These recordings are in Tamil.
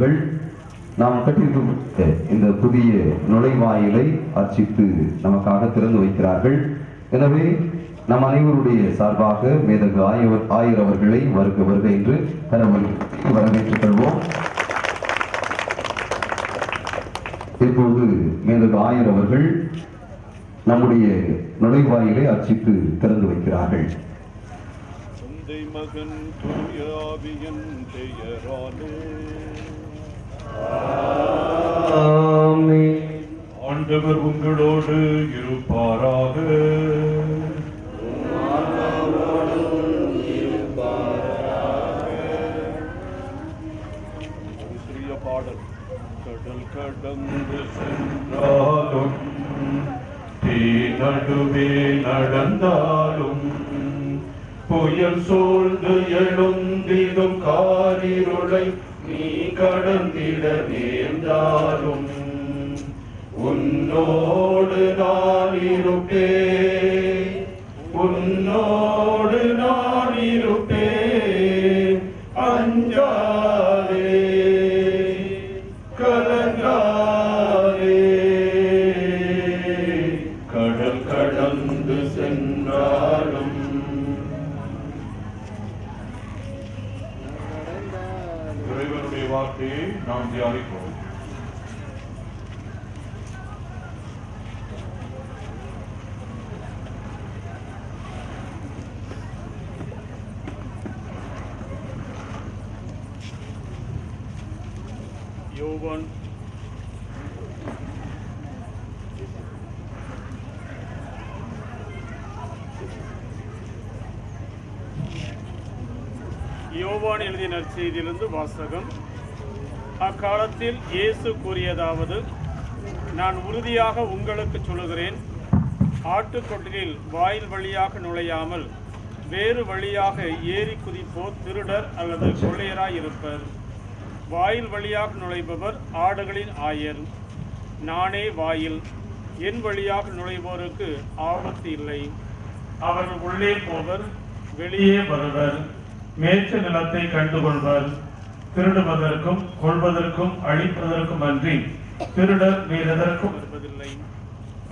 அவர்கள் நாம் கட்டியிருக்க இந்த புதிய நுழைவாயிலை அர்ச்சித்து நமக்காக திறந்து வைக்கிறார்கள். எனவே நம் அனைவருடைய சார்பாக மேதகு ஆயர் அவர்களை வருக என்று வரவேற்றுக் கொள்வோம். இப்போது மேதகு ஆயர் அவர்கள் நம்முடைய நுழைவாயிலை அர்ச்சித்து திறந்து வைக்கிறார்கள். மகன் தூயாவியின் பெயராலே ஆண்டவர் உங்களோடு இருப்பாராக. சிறிய பாடல். கடல் கடந்து சென்றாலும் தீ நடுவே நடந்தாலும் புயல் சூழ்ந்து எழுந்திடும் காரிருளை நீ கடந்திட நேர்ந்தாலும் உன்னோடு நான் இருப்பேன், உன்னோடு நான் இருப்பேன். அஞ்சாதே கலங்காதே, கடல் கடந்து சென்றாலும். இறைவனுடைய வார்த்தையை நாம் தியானிப்போம். யோவான் எழுதிய நற்செய்தியிலிருந்து வாசகம். அக்காலத்தில் இயேசு கூறியதாவது, நான் உறுதியாக உங்களுக்கு சொல்லுகிறேன், ஆட்டுக்கொட்டிலில் வாயில் வழியாக நுழையாமல் வேறு வழியாக ஏறி குதிப்போர் திருடர் அல்லது கொள்ளையராய் இருப்பர். வாயில் வழியாக நுழைபவர் ஆடுகளின் ஆயர். நானே வாயில். என் வழியாக நுழைவோருக்கு ஆபத்து இல்லை. அவர்கள் உள்ளே போவர், வெளியே வருவர், மேய்ச்ச நிலத்தை கண்டுகொள்வர். திருடுவதற்கும் கொள்வதற்கும் அழிப்பதற்கும் அன்றி திருடர் வேறெதற்கும் வருவதில்லை.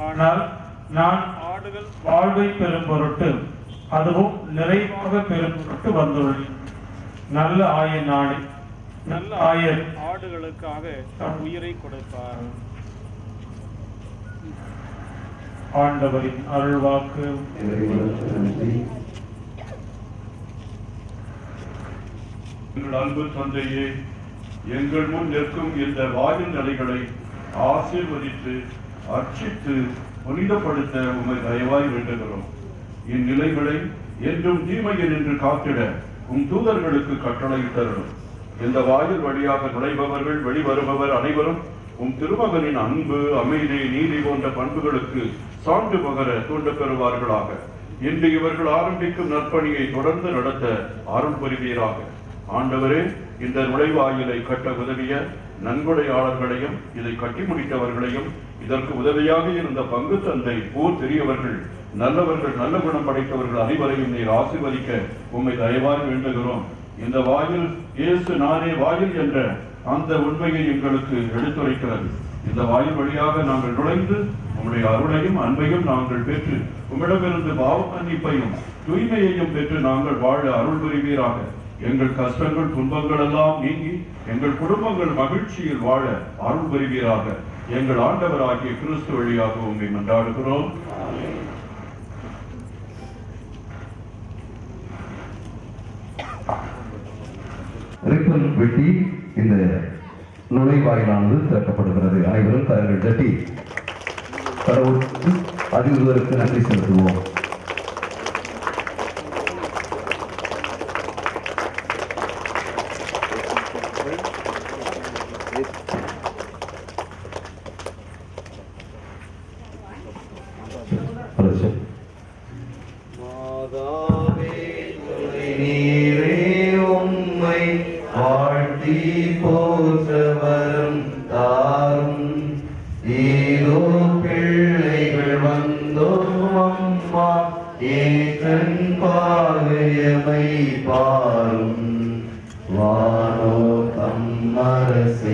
ஆனால் நான் ஆடுகள் வாழ்வை பெறும் பொருட்டு, அதுவும் நிறைவாக பெறும் பொருட்டு வந்துள்ளேன். நல்ல ஆயர் நானே. நல்ல ஆயர் ஆடுகளுக்காக தன் உயிரை கொடுப்பார். ஆண்டவரின் அருள்வாக்கு. எங்கள் அன்பு தந்தையே, எங்கள் முன் நிற்கும் இந்த வாயில் நிலைகளை ஆசீர்வதித்து அர்ச்சித்து புனிதப்படுத்த உம்மை தயவாய் வேண்டுகிறோம். இந்நிலைகளை என்றும் தீமையில் நின்று காத்திட உம் தூதர்களுக்கு கட்டளையிட்டரும். இந்த வாயில் வழியாக நுழைபவர்கள் வெளிவருபவர் அனைவரும் உம் திருமகனின் அன்பு, அமைதி, நீதி போன்ற பண்புகளுக்கு சான்று பகர தூண்ட பெறுவார்களாக. இன்று இவர்கள் ஆரம்பிக்கும் நற்பணியை தொடர்ந்து நடத்த அருள் புரிவீராக. ஆண்டவரே, இந்த நுழைவாயிலை கட்ட உதவிய நன்கொடையாளர்களையும் இதை கட்டி முடித்தவர்களையும் இதற்கு உதவியாக இருந்த பங்கு தந்தை, ஊர் பெரியவர்கள், நல்லவர்கள், நல்ல குணம் படைத்தவர்கள் அனைவரையும் நீர் ஆசீர்வதிக்க உம்மை தயவாய் வேண்டுகிறோம். இந்த வாயில் இயேசு நானே வாயில் என்ற அந்த உண்மையை எங்களுக்கு எடுத்துரைக்கிறது. இந்த வாயில் வழியாக நாங்கள் நுழைந்து உம்முடைய அருளையும் அன்பையும் நாங்கள் பெற்று உம்மிடமிருந்து பாவ மன்னிப்பையும் தூய்மையையும் பெற்று நாங்கள் வாழ அருள் புரிவீராக. எங்கள் கஷ்டங்கள் துன்பங்கள் எல்லாம் நீங்கி எங்கள் குடும்பங்கள் மகிழ்ச்சியில் வாழ அருள் புரிவீராக. எங்கள் ஆண்டவராகிய கிறிஸ்து வழியாக உம்மை மன்றாடுகிறோம். ரிப்பன் வெட்டி இந்த நுழைவாயிலானது திறக்கப்படுகிறது. அனைவரும் கரங்கள் தட்டி கடவுளுக்கு அதிர்வருக்கு நன்றி செலுத்துவோம். போற்றவரும் தாரும் ஏதோ பிள்ளைகள் வந்தோம் அம்மா ஏற்றன் பாகையமை பாரும் வானோ தம்மரசு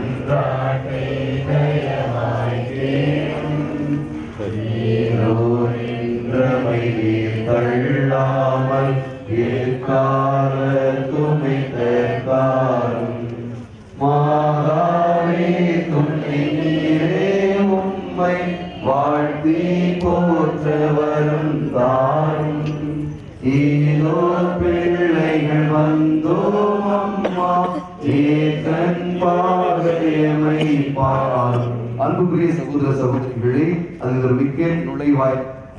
மன்றாட்டை தயவாய் கேளும். நீரோரின்றமை நீர் தள்ளாமல் ஏற்கால துமைத்தாரும். மாதாவே துணை நீரே உம்மை வாழ்த்தி போற்ற வரும் தாரும். ஈதோ பிள்ளைகள் வந்தோம் அம்மா ஏகன் பாகையமை பாரும். அன்புக்குரிய சகோதர சகோதரிகளே, அது ஒரு மிக்க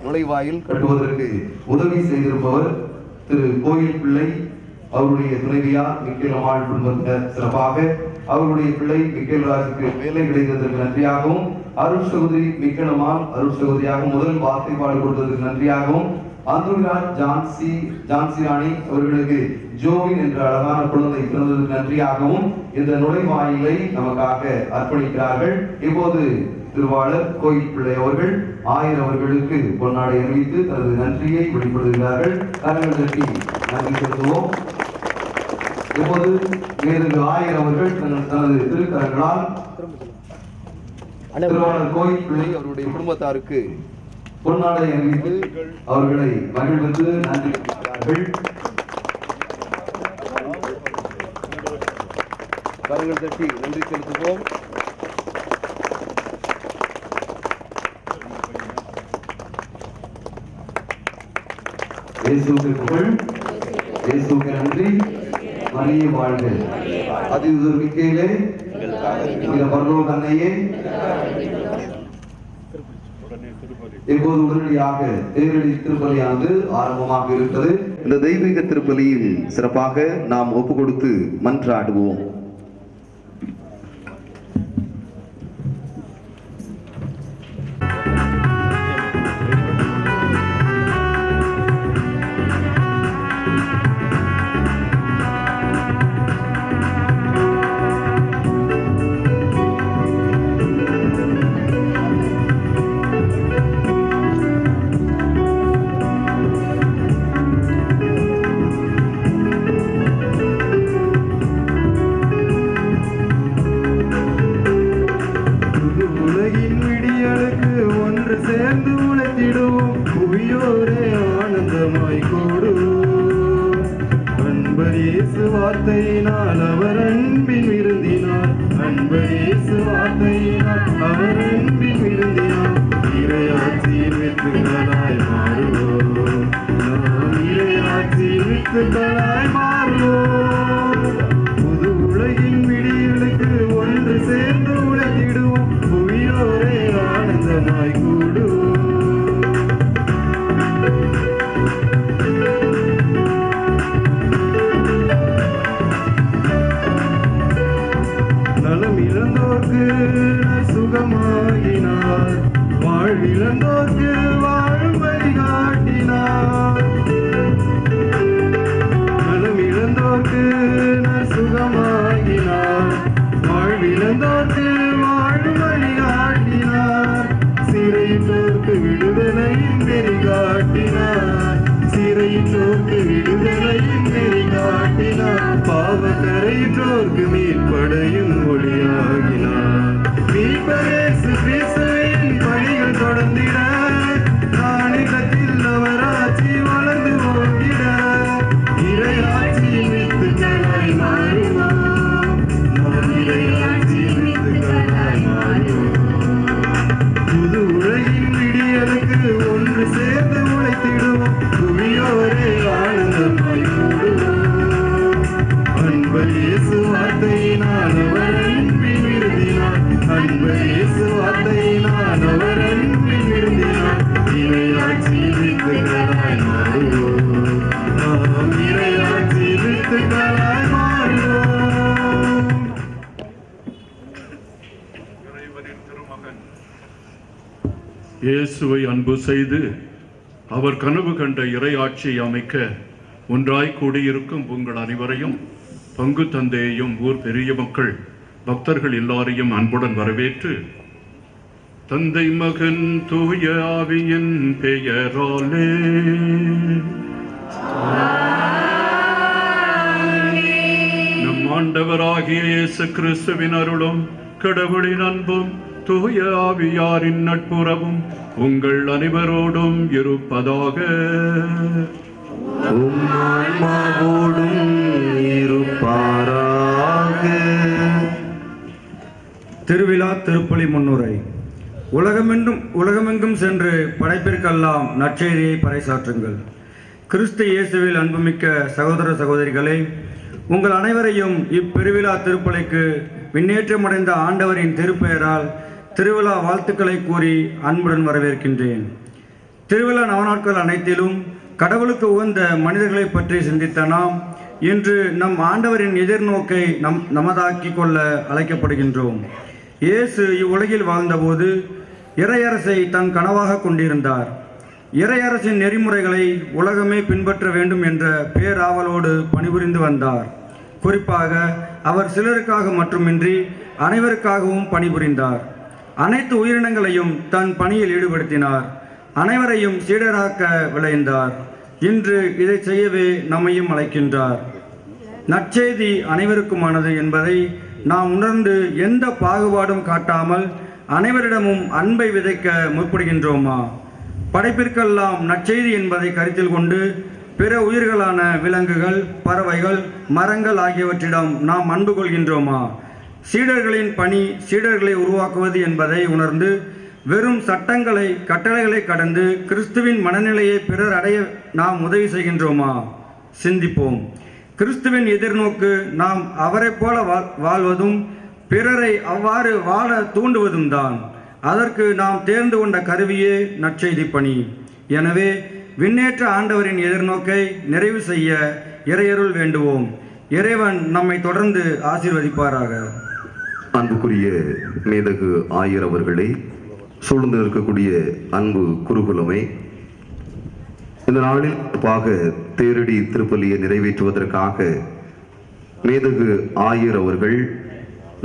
நுழைவாயில் கட்டுவதற்கு உதவி செய்திருப்பவர் திரு கோயில் பிள்ளை, அவருடைய துணைவியார் மிக்கேலம்மாள் குடும்பத்தினர் சிறப்பாக அவருடைய பிள்ளை மிக்கேல் ராஜுக்கு வேலை கிடைத்ததற்கு நன்றியாகவும், அருள் சகோதரி மிக்கேலம்மாள் அருள் சகோதரியாக முதல் வார்த்தை பாடு கொடுத்ததற்கு நன்றியாகவும், ஆந்தூராஜ் ஜான்சி ராணி அவர்களுக்கு ஜோவின் என்ற அழகான குழந்தை பிறந்ததற்கு நன்றியாகவும் இந்த நுழைவாயிலை நமக்காக அர்ப்பணிக்கிறார்கள். இப்போது திருவாளர் கோயில் பிள்ளை அவர்கள் 1000 அவர்களுக்கு பொன்னாடை அணிவித்து தனது நன்றியை வெளிப்படுத்துகிறார்கள். கரங்கள் தட்டி நன்றி செலுத்துவோம். இப்போது மேதகு 1000 அவர்கள் தனது திருக்கரங்களால் திருவாளர் கோயில் பிள்ளை அவருடைய குடும்பத்தாருக்கு பொன்னாடை அணிவித்து அவர்களை மகிழ்வித்து நன்றி தெரிவிக்கிறார்கள். கரங்கள் தட்டி நன்றி செலுத்துவோம். இயேசுவுக்கு புகழ், இயேசுவுக்கு நன்றி, மரியே வாழ்க. அதிதூதர் மிக்கேலே, பரலோக அன்னையே, இப்போது உடனடியாக தேரடி திருப்பலியானது ஆரம்பமாக இருக்கிறது. இந்த தெய்வீக திருப்பலியில் சிறப்பாக நாம் ஒப்பு கொடுத்து மன்றாடுவோம். வார்த்தையினால் அவர் அன்பின் விருந்தினார், அன்பரேசு வார்த்தையினால் அவர் அன்பின் விருந்தினார். இறையாட்சியின் வித்துக்களாய் மாறுவோம், நாம் இறையாட்சியின் வித்துக்களாய் மாறுவோம். புது உலகின் விடியலுக்கு ஒன்று சேர்ந்து உழைத்திடுவோம், புவியோரே ஆனந்தமாய் கூடுவோம். சுகமாகினார், வாழ்விழந்தோர்க்கு வாழும் வழிகாட்டினார். நலம் இழந்தோர்க்கு சுகமாகினார், வாழ்விழந்தோர்க்கு வாழும் வழிகாட்டினார். சிறையிட்டோர்க்கு விடுதலையின் நெறி காட்டினார், சிறையிட்டோர்க்கு விடுதலையின் நெறி காட்டினார். பாவக்கரையிட்டோர்க்கு மீட்படையும் ஒளியாகினார். மீட்பரேசு கிறிஸ்துவின் பணிகள் தொடர்ந்திட, நானிடத்தில் அவர் ஆட்சி வளர்ந்து போகிட, இறையாட்சியின் வித்துக்களாய் மாறுவோம், நாம் இறையாட்சியின் வித்துக்களாய் மாறுவோம். புது உலகின் விடியலுக்கு ஒன்று சேர்ந்து உழைத்திடுவோம், புவியோரே ஆனந்தமாய் கூடுவோம். அன்பரேசு வார்த்தையினால் அவர் அன்பின் விருந்தினார், அன்பரேசு வார்த்தையினால் அவர் அன்பின் விருந்தினார். இறையாட்சியின் வித்துக்களாய் மாறுவோம், நாம் இறையாட்சியின் வித்துக்களாய் மாறுவோம். இறைவனின் திருமகன் இயேசுவை அன்பு செய்து அவர் கனவு கண்ட இறையாட்சியை அமைக்க ஒன்றாய் கூடியிருக்கும் உங்கள் அனைவரையும், பங்கு தந்தையையும், ஊர் பெரிய மக்கள், பக்தர்கள் எல்லாரையும் அன்புடன் வரவேற்று, தந்தை மகன் தூய ஆவியின் பெயராலே நம் ஆண்டவராகிய இயேசு கிறிஸ்துவின் அருளும் கடவுளின் அன்பும் தூய ஆவியாரின் நட்புறவும் உங்கள் அனைவரோடும் இருப்பதாக. உம் ஆன்மாவோடும் இருப்பாராக. திருவிழா திருப்பலி முன்னுரை. உலகமெங்கும் சென்று படைப்பிற்கெல்லாம் நற்செய்தியை பறைசாற்றுங்கள். கிறிஸ்து இயேசுவில் அன்புமிக்க சகோதர சகோதரிகளே, உங்கள் அனைவரையும் இப்பெருவிழா திருப்பலிக்கு விண்ணேற்றமடைந்த ஆண்டவரின் திருப்பெயரால் திருவிழா வாழ்த்துக்களை கூறி அன்புடன் வரவேற்கின்றேன். திருவிழா நவநாட்கள் அனைத்திலும் கடவுளுக்கு உகந்த மனிதர்களை பற்றி சிந்தித்த நாம் இன்று நம் ஆண்டவரின் எதிர்நோக்கை நமதாக்கி கொள்ள அழைக்கப்படுகின்றோம். இயேசு இவ்வுலகில் வாழ்ந்தபோது இறையரசை தன் கனவாக கொண்டிருந்தார். இறையரசின் நெறிமுறைகளை உலகமே பின்பற்ற வேண்டும் என்ற பேராவலோடு பணிபுரிந்து வந்தார். குறிப்பாக அவர் சிலருக்காக மட்டுமின்றி அனைவருக்காகவும் பணிபுரிந்தார். அனைத்து உயிரினங்களையும் தன் பணியில் ஈடுபடுத்தினார். அனைவரையும் சீடராக்க விளைந்தார். இன்று இதை செய்யவே நம்மையும் அழைக்கின்றார். நற்செய்தி அனைவருக்குமானது என்பதை நாம் உணர்ந்து எந்த பாகுபாடும் காட்டாமல் அனைவரிடமும் அன்பை விதைக்க முற்படுகின்றோமா? படைப்பிற்கெல்லாம் நற்செய்தி என்பதை கருத்தில் கொண்டு பிற உயிர்களான விலங்குகள், பறவைகள், மரங்கள் ஆகியவற்றிடம் நாம் அன்பு கொள்கின்றோமா? சீடர்களின் பணி சீடர்களை உருவாக்குவது என்பதை உணர்ந்து வெறும் சட்டங்களை, கட்டளைகளை கடந்து கிறிஸ்துவின் மனநிலையை பிறர் அடைய நாம் உதவி செய்கின்றோமா? சிந்திப்போம். கிறிஸ்துவின் எதிர்நோக்கு நாம் அவரை போல வாழ்வதும் பிறரை அவ்வாறு வாழ தூண்டுவதும் தான். அதற்கு நாம் தேர்ந்து கொண்ட கருவியே நற்செய்தி பணி. எனவே விண்ணேற்ற ஆண்டவரின் எதிர்நோக்கை நிறைவு செய்ய இறையருள் வேண்டுவோம். இறைவன் நம்மை தொடர்ந்து ஆசீர்வதிப்பாராக. அன்புக்குரிய மேதகு ஆயர் அவர்களே, சூழ்ந்து இருக்கக்கூடிய அன்பு குருகுலமே, இந்த நாளில் தேரடி திருப்பலியை நிறைவேற்றுவதற்காக மேதகு ஆயர் அவர்கள்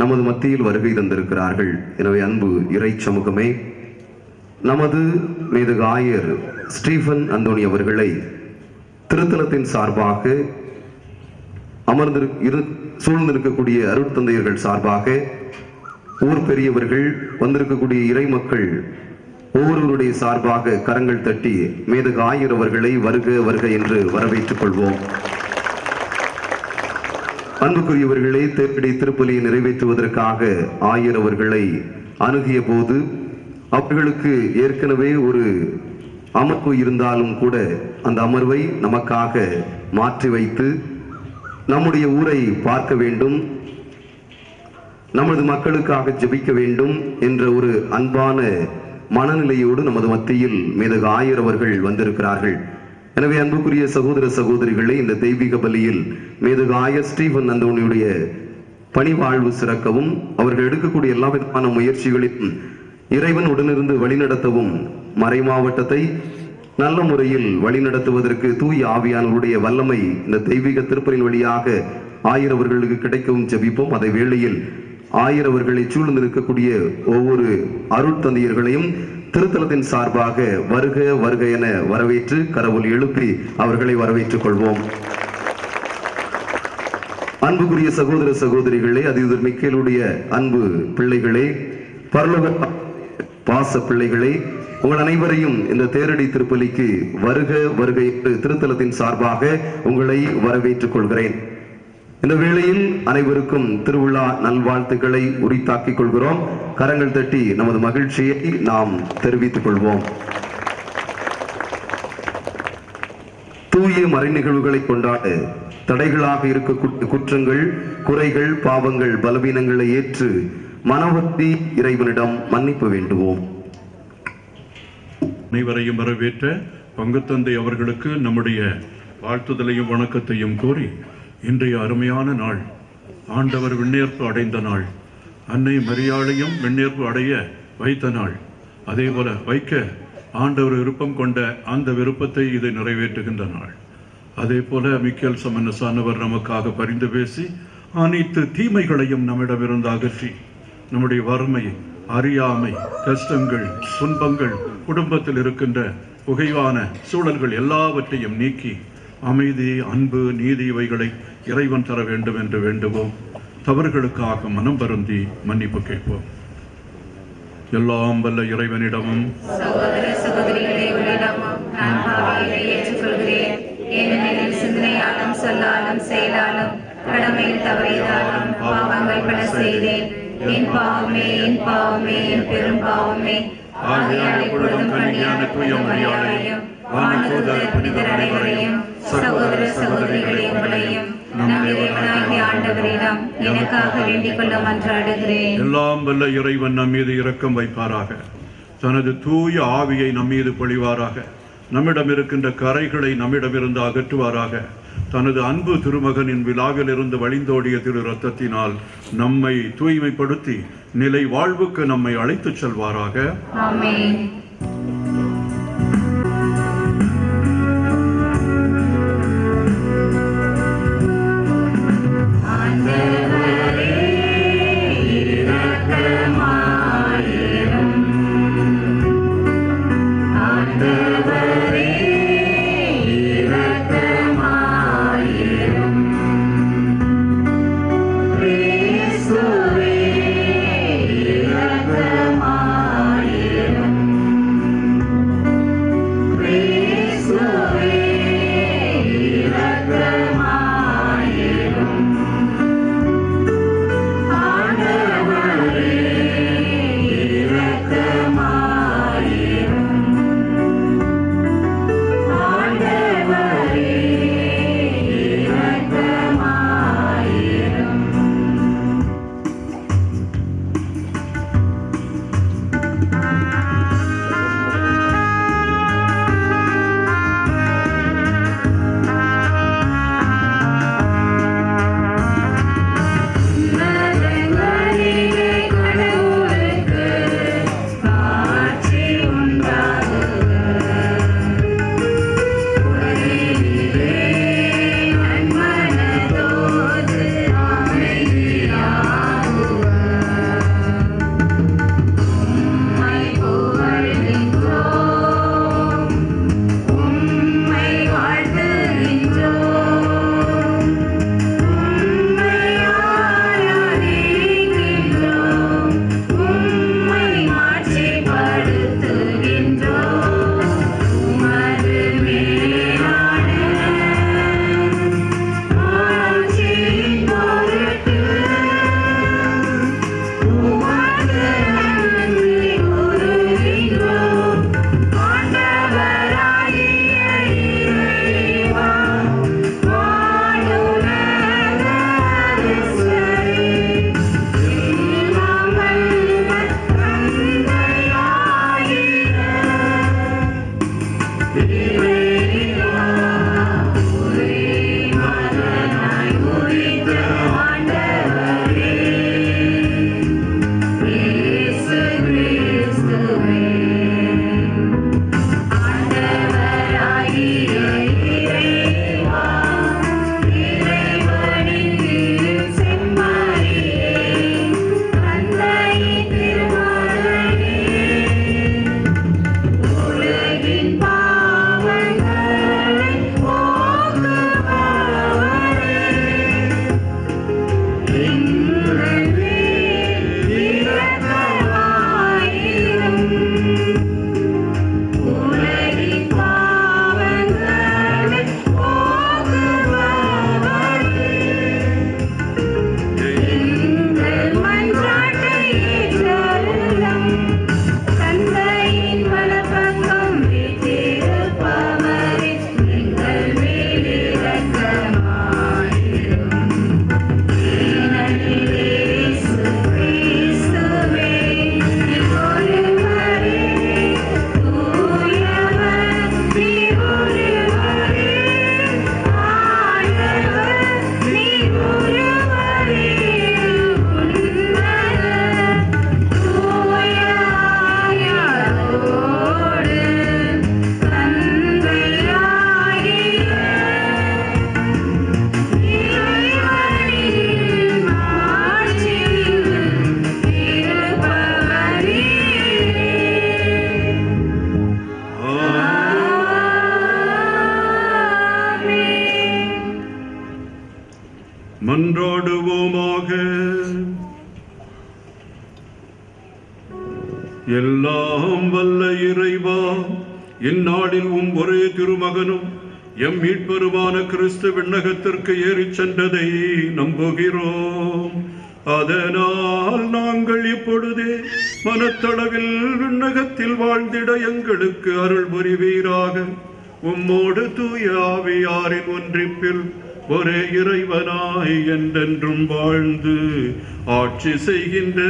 நமது மத்தியில் வருகை தந்திருக்கிறார்கள். எனவே அன்பு இறை சமூகமே, நமது மேதகு ஆயர் ஸ்டீஃபன் அந்தோணி அவர்களை திருத்தலத்தின் சார்பாக சூழ்ந்திருக்கக்கூடிய அருட்தந்தையர்கள் சார்பாக, ஊர் பெரியவர்கள், வந்திருக்கக்கூடிய இறை மக்கள் ஒவ்வொருவருடைய சார்பாக கரங்கள் தட்டி மேதகு ஆயர் அவர்களை வருக வருக என்று வரவேற்றுக் கொள்வோம். அன்புக்குரியவர்களே, தேர்ப்படி திருப்பலியை நிறைவேற்றுவதற்காக ஆயர் அவர்களை அணுகிய போது அவர்களுக்கு ஏற்கனவே ஒரு அமர்வு இருந்தாலும் கூட அந்த அமர்வை நமக்காக மாற்றி வைத்து நம்முடைய ஊரை பார்க்க வேண்டும், நமது மக்களுக்காக ஜெபிக்க வேண்டும் என்ற ஒரு அன்பான மனநிலையோடு நமது மத்தியில் மேதகு ஆயர் அவர்கள் வந்திருக்கிறார்கள். எனவே அன்புக்குரிய சகோதர சகோதரிகளை, இந்த தெய்வீக பலியில் மேதகு ஆயர் ஸ்டீஃபன் அந்தோணியுடைய பணிவாழ்வு சிறக்கவும் அவர்கள் எடுக்கக்கூடிய எல்லா விதமான முயற்சிகளிலும் இறைவன் உடனிருந்து வழிநடத்தவும், மறை மாவட்டத்தை நல்ல முறையில் வழிநடத்துவதற்கு தூய் ஆவியானவருடைய வல்லமை இந்த தெய்வீக திருப்பலின் வழியாக ஆயர் அவர்களுக்கு கிடைக்கவும் ஜெபிப்போம். அதே வேளையில் ஆயர் அவர்களை சூழ்ந்து இருக்கக்கூடிய ஒவ்வொரு அருட்தந்தையர்களையும் திருத்தலத்தின் சார்பாக வருக வருக என வரவேற்று கரவொலி எழுப்பி அவர்களை வரவேற்றுக் கொள்வோம். அன்புக்குரிய சகோதர சகோதரிகளே, அதியுதர் மிக்கேலுடைய அன்பு பிள்ளைகளே, பரலோக பாச பிள்ளைகளே, உங்கள் அனைவரையும் இந்த தேரடி திருப்பலிக்கு வருக வருக என்று திருத்தலத்தின் சார்பாக உங்களை வரவேற்றுக் கொள்கிறேன். இந்த வேளையில் அனைவருக்கும் திருவிழா நல்வாழ்த்துக்களை உரித்தாக்கிக் கொள்கிறோம். கரங்கள் தட்டி நமது மகிழ்ச்சியை நாம் தெரிவித்துக் கொள்வோம். தூய மறை நிகழ்வுகளை கொண்டாட தடைகளாக இருக்கக்கூடிய குற்றங்கள், குறைகள், பாவங்கள், பலவீனங்களை ஏற்று மனவர்த்தி இறைவனிடம் மன்னிப்பு வேண்டுவோம். அனைவரையும் வரவேற்ற பங்குத்தந்தை அவர்களுக்கு நம்முடைய வாழ்த்துதலையும் வணக்கத்தையும் கூறி, இன்றைய அருமையான நாள் ஆண்டவர் விண்ணேற்பு அடைந்த நாள், அன்னை மரியாளையும் விண்ணேற்பு அடைய வைத்த நாள், அதே போல வைக்க ஆண்டவர் விருப்பம் கொண்ட அந்த விருப்பத்தை இதை நிறைவேற்றுகின்ற நாள். அதே போல மிக்கேல் சமன்னசானவர் நமக்காக பரிந்து பேசி அனைத்து தீமைகளையும் நம்மிடமிருந்து அகற்றி நம்முடைய வறுமை, அறியாமை, கஷ்டங்கள், துன்பங்கள், குடும்பத்தில் இருக்கின்ற புகைவான சூழல்கள் எல்லாவற்றையும் நீக்கி அமைதி, அன்பு, நீதி இவைகளை இறைவன் தர வேண்டும் என்று வேண்டுவோம். தவறுகளுக்காக மனம் வருந்தி மன்னிப்பு கேட்போம். எல்லாம் வல்ல இறைவனிடமும் சகோதர சகோதரிகளே உங்களிடமும் நான் பாவிகளை ஏற்றுக்கொள்கிறேன். ஏனெனில் சிந்தனையாலும் சொல்லாலும் செயலாலும் கடமையில் தவறியதாலும் பாவங்கள் பல செய்தேன். என் பாவமே என் பாவமே என் பெரும் பாவமே. ஆகையால் இப்பொழுதும் கன்னியான தூய மரியாதையும் வானதூதர் புனிதர் அனைவரையும் சகோதர சகோதரிகளே உங்களையும் நம் இறைவனாகிய ஆண்டவரிடம் எனக்காக வேண்டிக் கொள்ள மன்றாடுகிறேன். எல்லாம் வல்ல இறைவன் நம் மீது இரக்கம் வைப்பாராக. தனது தூய ஆவியை நம் மீது பொழிவாராக. நம்மிடம் இருக்கின்ற கரைகளை நம்மிடமிருந்து அகற்றுவாராக. தனது அன்பு திருமகனின் விழாவிலிருந்து வழிந்தோடிய திரு இரத்தத்தினால் நம்மை தூய்மைப்படுத்தி நிலை வாழ்வுக்கு நம்மை அழைத்துச் செல்வாராக. ஆமென். Oh எல்லாம் வல்ல இறைவா, இந்நாளில் ஒரே திருமகனும் எம் மீட்பெருமான கிறிஸ்து விண்ணகத்திற்கு ஏறிச் சென்றதை நம்புகிறோம். அதனால் நாங்கள் இப்பொழுதே மனத்தளவில் விண்ணகத்தில் வாழ்ந்திட எங்களுக்கு அருள் புரிவீராக. உம்மோடு தூய ஆவியாரின் ஒன்றிப்பில் ஒரே இறைவனாய் என்றென்றும் வாழ்ந்து ஆட்சி செய்கின்ற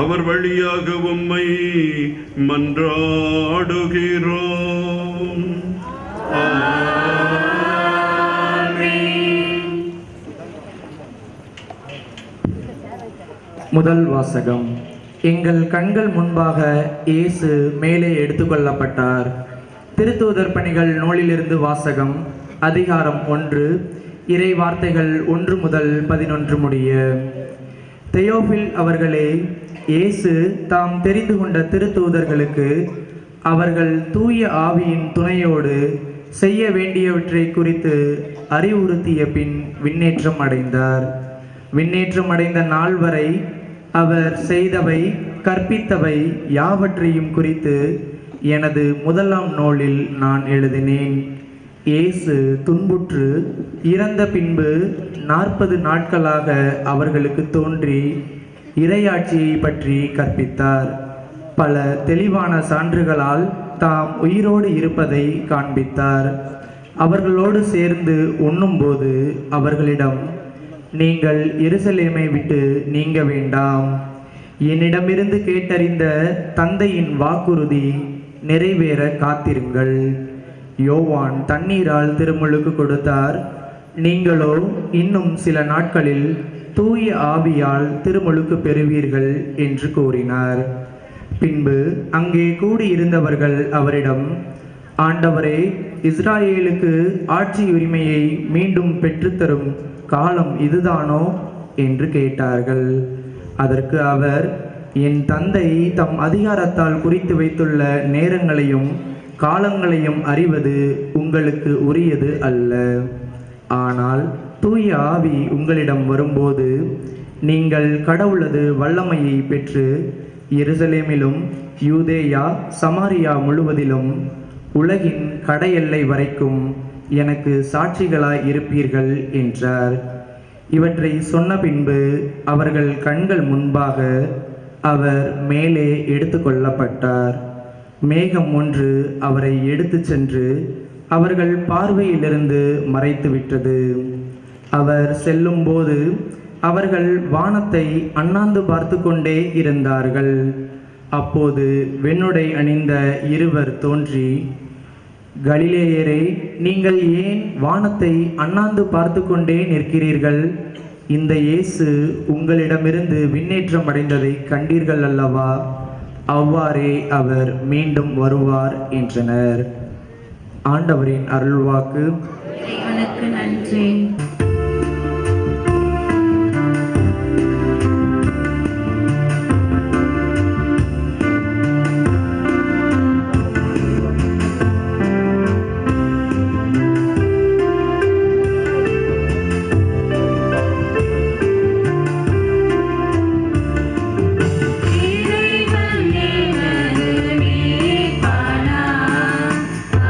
அவர் வழியாக உம்மை மன்றாடுகிறோம். முதல் வாசகம். எங்கள் கண்கள் முன்பாக இயேசு மேலே எடுத்துக்கொள்ளப்பட்டார். திருத்தூதர் பணிகள் நூலிலிருந்து வாசகம். அதிகாரம் 1, இறை வார்த்தைகள் 1 முதல் 11 முடிய. தெயோபில் அவர்களே, இயேசு தாம் தெரிந்து கொண்ட திருத்தூதர்களுக்கு அவர்கள் தூய ஆவியின் துணையோடு செய்ய வேண்டியவற்றை குறித்து அறிவுறுத்திய பின் விண்ணேற்றம் அடைந்தார். விண்ணேற்றம் அடைந்த நாள் வரை அவர் செய்தவை கற்பித்தவை யாவற்றையும் குறித்து எனது முதலாம் நூலில் நான் எழுதினேன். இயேசு துன்புற்று இறந்த பின்பு 40 நாட்களாக அவர்களுக்கு தோன்றி இறையாட்சியை பற்றி கற்பித்தார். பல தெளிவான சான்றுகளால் தாம் உயிரோடு இருப்பதை காண்பித்தார். அவர்களோடு சேர்ந்து உண்ணும்போது அவர்களிடம், நீங்கள் எருசலேமை விட்டு நீங்க வேண்டாம், என்னிடமிருந்து கேட்டறிந்த தந்தையின் வாக்குறுதி நிறைவேற காத்திருங்கள். யோவான் தண்ணீரால் திருமுழுக்கு கொடுத்தார், நீங்களோ இன்னும் சில நாட்களில் தூய ஆவியால் திருமுழுக்கு பெறுவீர்கள் என்று கூறினார். பின்பு அங்கே கூடியிருந்தவர்கள் அவரிடம், ஆண்டவரே, இஸ்ராயேலுக்கு ஆட்சி உரிமையை மீண்டும் பெற்றுத்தரும் காலம் இதுதானோ என்று கேட்டார்கள். அதற்கு அவர், என் தந்தை தம் அதிகாரத்தால் குறித்து வைத்துள்ள நேரங்களையும் காலங்களையும் அறிவது உங்களுக்கு உரியது அல்ல. ஆனால் தூய ஆவி உங்களிடம் வரும்போது நீங்கள் கடவுளது வல்லமையை பெற்று எருசலேமிலும் யூதேயா சமாரியா முழுவதிலும் உலகின் கடையெல்லை வரைக்கும் எனக்கு சாட்சிகளாய் இருப்பீர்கள் என்றார். இவற்றை சொன்ன பின்பு அவர்கள் கண்கள் முன்பாக அவர் மேலே எடுத்து கொள்ளப்பட்டார். மேகம் ஒன்று அவரை எடுத்து சென்று அவர்கள் பார்வையிலிருந்து மறைத்துவிட்டது. அவர் செல்லும்போது அவர்கள் வானத்தை அண்ணாந்து பார்த்து கொண்டே இருந்தார்கள். அப்போது வெண்ணுடை அணிந்த இருவர் தோன்றி, கலிலேயரே, நீங்கள் ஏன் வானத்தை அண்ணாந்து பார்த்து கொண்டே நிற்கிறீர்கள்? இந்த இயேசு உங்களிடமிருந்து விண்ணேற்றம் அடைந்ததை கண்டீர்கள் அல்லவா? அவ்வாறே அவர் மீண்டும் வருவார் என்றனர். ஆண்டவரின் அருள்வாக்கு. இறைவனுக்கு நன்றி.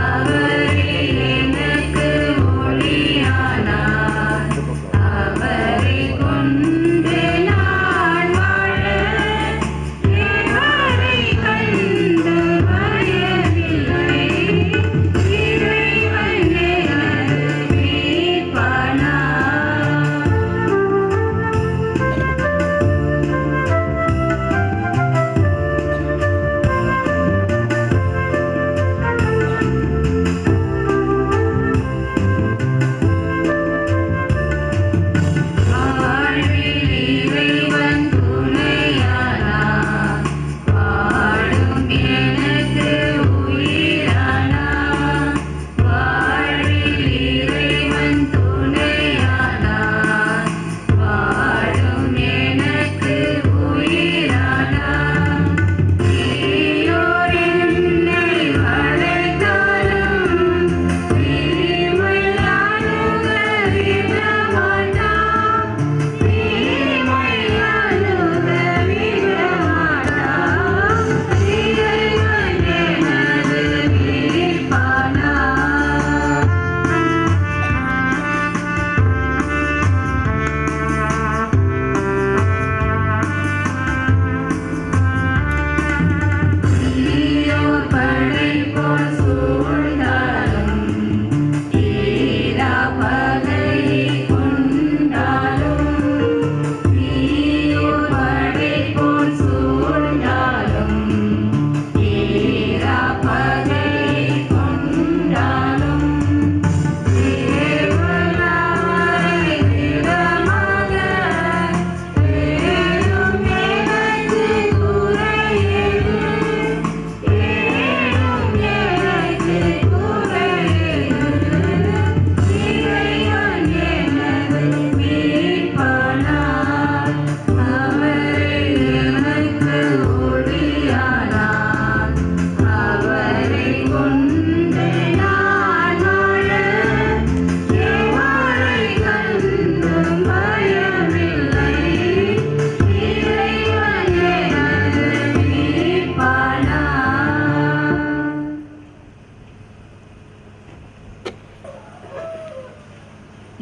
அவரே எனக்கு ஒளியானார்.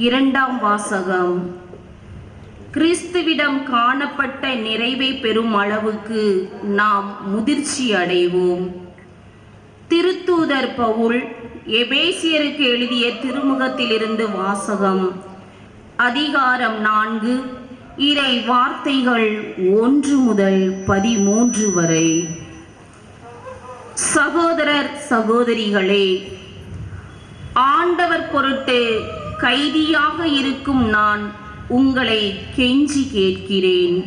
இரண்டாம் வாசகம். கிறிஸ்துவிடம் காணப்பட்ட நிறைவை பெறும் அளவுக்கு நாம் முதிர்ச்சி அடைவோம். திருத்தூதர் பவுல் எபேசியருக்கு எழுதிய திருமுகத்திலிருந்து வாசகம். அதிகாரம் 4, இறை வார்த்தைகள் 1 முதல் 13 வரை. சகோதரர் சகோதரிகளே, ஆண்டவர் பொருட்டு கைதியாக இருக்கும் நான் உங்களை கெஞ்சி கேட்கிறேன்.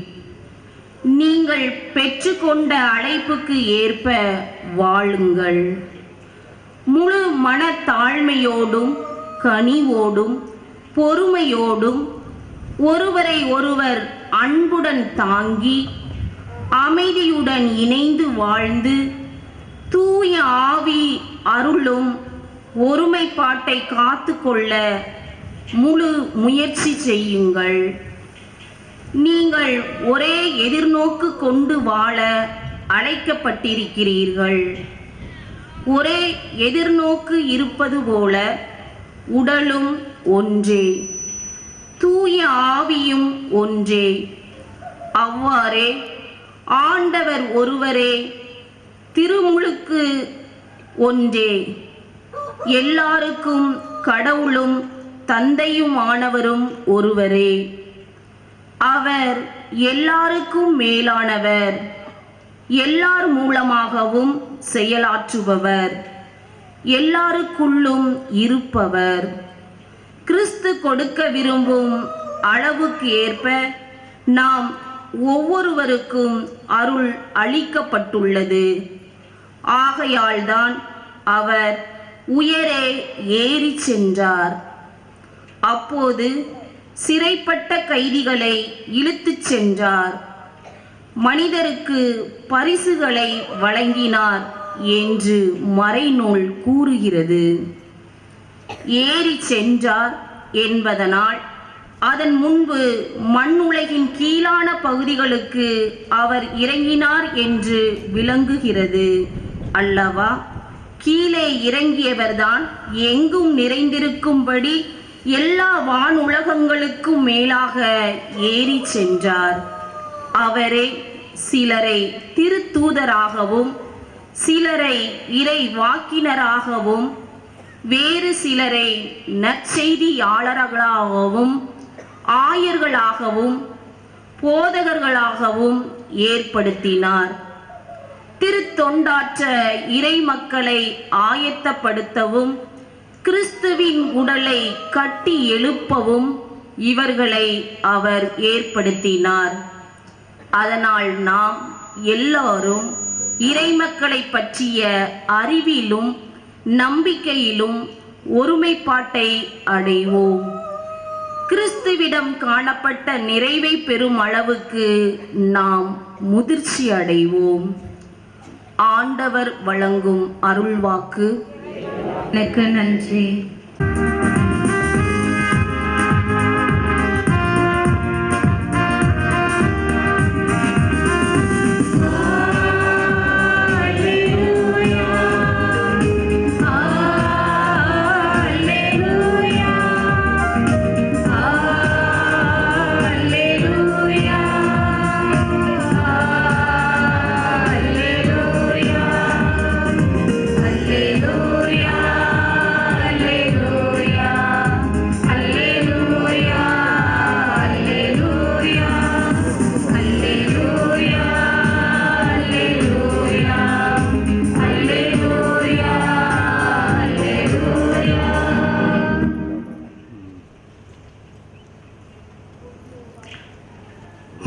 நீங்கள் பெற்றுக்கொண்ட அழைப்புக்கு ஏற்ப வாழுங்கள். முழு மனத்தாழ்மையோடும் கனிவோடும் பொறுமையோடும் ஒருவரை ஒருவர் அன்புடன் தாங்கி அமைதியுடன் இணைந்து வாழ்ந்து தூய ஆவி அருளும் ஒருமைப்பாட்டை காத்துக்கொள்ள முழு முயற்சி செய்யுங்கள். நீங்கள் ஒரே எதிர்நோக்கு கொண்டு வாழ அழைக்கப்பட்டிருக்கிறீர்கள். ஒரே எதிர்நோக்கு இருப்பது போல உடலும் ஒன்றே, தூய ஆவியும் ஒன்றே. அவ்வாறே ஆண்டவர் ஒருவரே, திருமுழுக்கு ஒன்றே, எல்லாருக்கும் கடவுளும் தந்தையுமானவரும் ஒருவரே. அவர் எல்லாருக்கும் மேலானவர், எல்லார் மூலமாகவும் செயலாற்றுபவர், எல்லாருக்குள்ளும் இருப்பவர். கிறிஸ்து கொடுக்க விரும்பும் அளவுக்கு ஏற்ப நாம் ஒவ்வொருவருக்கும் அருள் அளிக்கப்பட்டுள்ளது. ஆகையால்தான் அவர் உயரே ஏறி சென்றார். அப்போது சிறைப்பட்ட கைதிகளை இழுத்துச் சென்றார். மனிதருக்கு பரிசுகளை வழங்கினார் என்று மறைநூல் கூறுகிறது. ஏறி சென்றார் என்பதனால் அதன் முன்பு மண்ணுலகின் கீழான பகுதிகளுக்கு அவர் இறங்கினார் என்று விளங்குகிறது அல்லவா? கீழே இறங்கியவர்தான் எங்கும் நிறைந்திருக்கும்படி எல்லா வானுலகங்களுக்கும் மேலாக ஏறி சென்றார். அவரே சிலரை திருத்தூதராகவும் சிலரை இறை வாக்கினராகவும் வேறு சிலரை நற்செய்தியாளர்களாகவும் ஆயர்களாகவும் போதகர்களாகவும் ஏற்படுத்தினார். திருத்தொண்டாற்ற இறை மக்களை ஆயத்தப்படுத்தவும் கிறிஸ்துவின் உடலை கட்டி எழுப்பவும் இவர்களை அவர் ஏற்படுத்தினார். அதனால் நாம் எல்லாரும் இறைமக்களை பற்றிய அறிவிலும் நம்பிக்கையிலும் ஒருமைப்பாட்டை அடைவோம். கிறிஸ்துவிடம் காணப்பட்ட நிறைவை பெறும் அளவுக்கு நாம் முதிர்ச்சி அடைவோம். ஆண்டவர் வழங்கும் அருள்வாக்கு. எனக்கு நன்றி.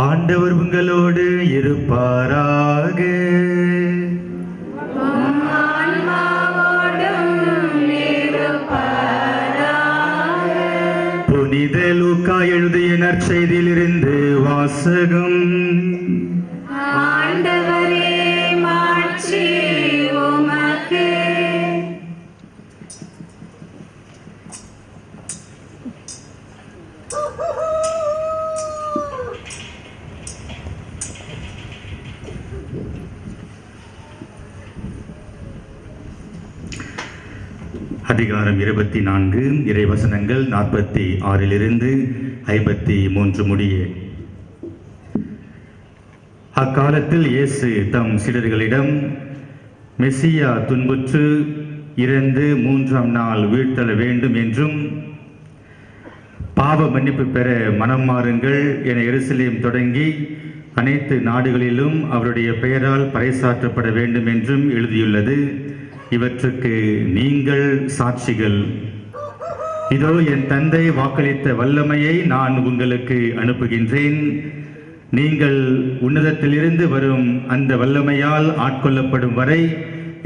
ஆண்டவர் உங்களோடு இருப்பாராக. புனித லூக்கா எழுதிய நற்செய்தியிலிருந்து வாசகம். ஆண்டவரே மாட்சி உமக்கு. அதிகாரம் 24 இறைவசனங்கள் 46 53 முடிய. அக்காலத்தில் இயேசு தம் சீடர்களிடம், மெசியா துன்புற்று இறந்து 3ஆம் நாள் வீழ்த்தல வேண்டும் என்றும் பாவ மன்னிப்பு பெற மனம் மாறுங்கள் என எருசலேம் தொடங்கி அனைத்து நாடுகளிலும் அவருடைய பெயரால் பறைசாற்றப்பட வேண்டும் என்றும் எழுதியுள்ளது. இவற்றுக்கு நீங்கள் சாட்சிகள். இதோ என் தந்தை வாக்களித்த வல்லமையை நான் உங்களுக்கு அனுப்புகின்றேன். நீங்கள் உன்னதத்திலிருந்து வரும் அந்த வல்லமையால் ஆட்கொள்ளப்படும் வரை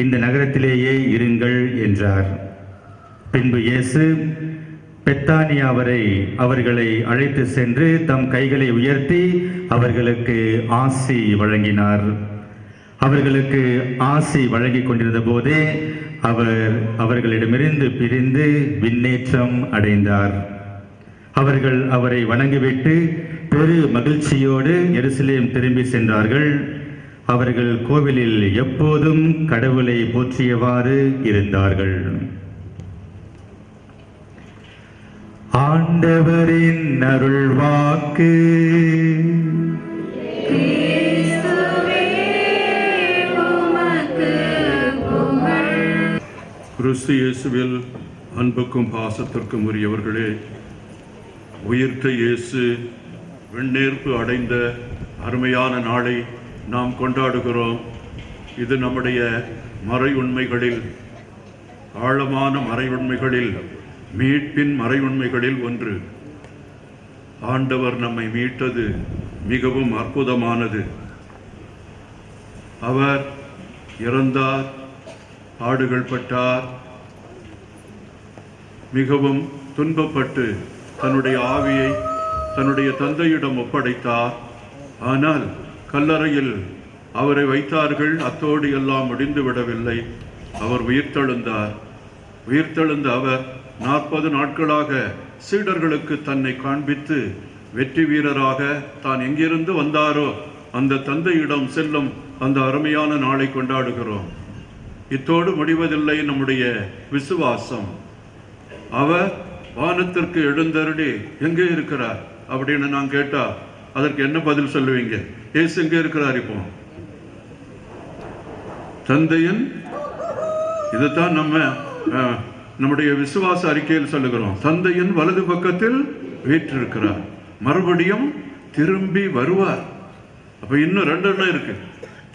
இந்த நகரத்திலேயே இருங்கள் என்றார். பின்பு இயேசு பெத்தானியா வரை அவர்களை அழைத்து சென்று தம் கைகளை உயர்த்தி அவர்களுக்கு ஆசி வழங்கினார். அவர்களுக்கு ஆசி வழங்கிக் கொண்டிருந்த போதே அவர்களிடமிருந்து பிரிந்து விண்ணேற்றம் அடைந்தார். அவர்கள் அவரை வணங்கிவிட்டு பெரு மகிழ்ச்சியோடு எருசலேம் திரும்பி சென்றார்கள். அவர்கள் கோவிலில் எப்போதும் கடவுளை போற்றியவாறு இருந்தார்கள். ஆண்டவரின் அருள்வாக்கு. கிறிஸ்து இயேசுவில் அன்புக்கும் பாசத்திற்கும் உரியவர்களே, உயிர்த்த இயேசு விண்ணேற்பு அடைந்த அருமையான நாளை நாம் கொண்டாடுகிறோம். இது நம்முடைய மறை உண்மைகளில், ஆழமான மறை உண்மைகளில், மீட்பின் மறை உண்மைகளில் ஒன்று. ஆண்டவர் நம்மை மீட்டது மிகவும் அற்புதமானது. அவர் இறந்தார், பாடுகள் பட்டார், மிகவும் துன்பப்பட்டு தன்னுடைய ஆவியை தன்னுடைய தந்தையிடம் ஒப்படைத்தார். ஆனால் கல்லறையில் அவரை வைத்தார்கள். அத்தோடு எல்லாம் முடிந்து விடவில்லை. அவர் உயிர்த்தெழுந்தார். உயிர்த்தெழுந்த அவர் 40 நாட்களாக சீடர்களுக்கு தன்னை காண்பித்து வெற்றி வீரராக தான் எங்கிருந்து வந்தாரோ அந்த தந்தையிடம் செல்லும் அந்த அருமையான நாளை கொண்டாடுகிறோம். இத்தோடு முடிவதில்லை நம்முடைய விசுவாசம். அவர் வானத்திற்கு எழுந்தருளி எங்கே இருக்கிறார் அப்படின்னு நான் கேட்டா அதற்கு என்ன பதில் சொல்லுவீங்க? இயேசு எங்கே இருக்கிறார்? இப்போ தந்தையின், இதுதான் நம்முடைய விசுவாச அறிக்கையில் சொல்லுகிறோம். தந்தையின் வலது பக்கத்தில் வீற்றிருக்கிறார், மறுபடியும் திரும்பி வருவார். அப்ப இன்னும் 2 இருக்கு.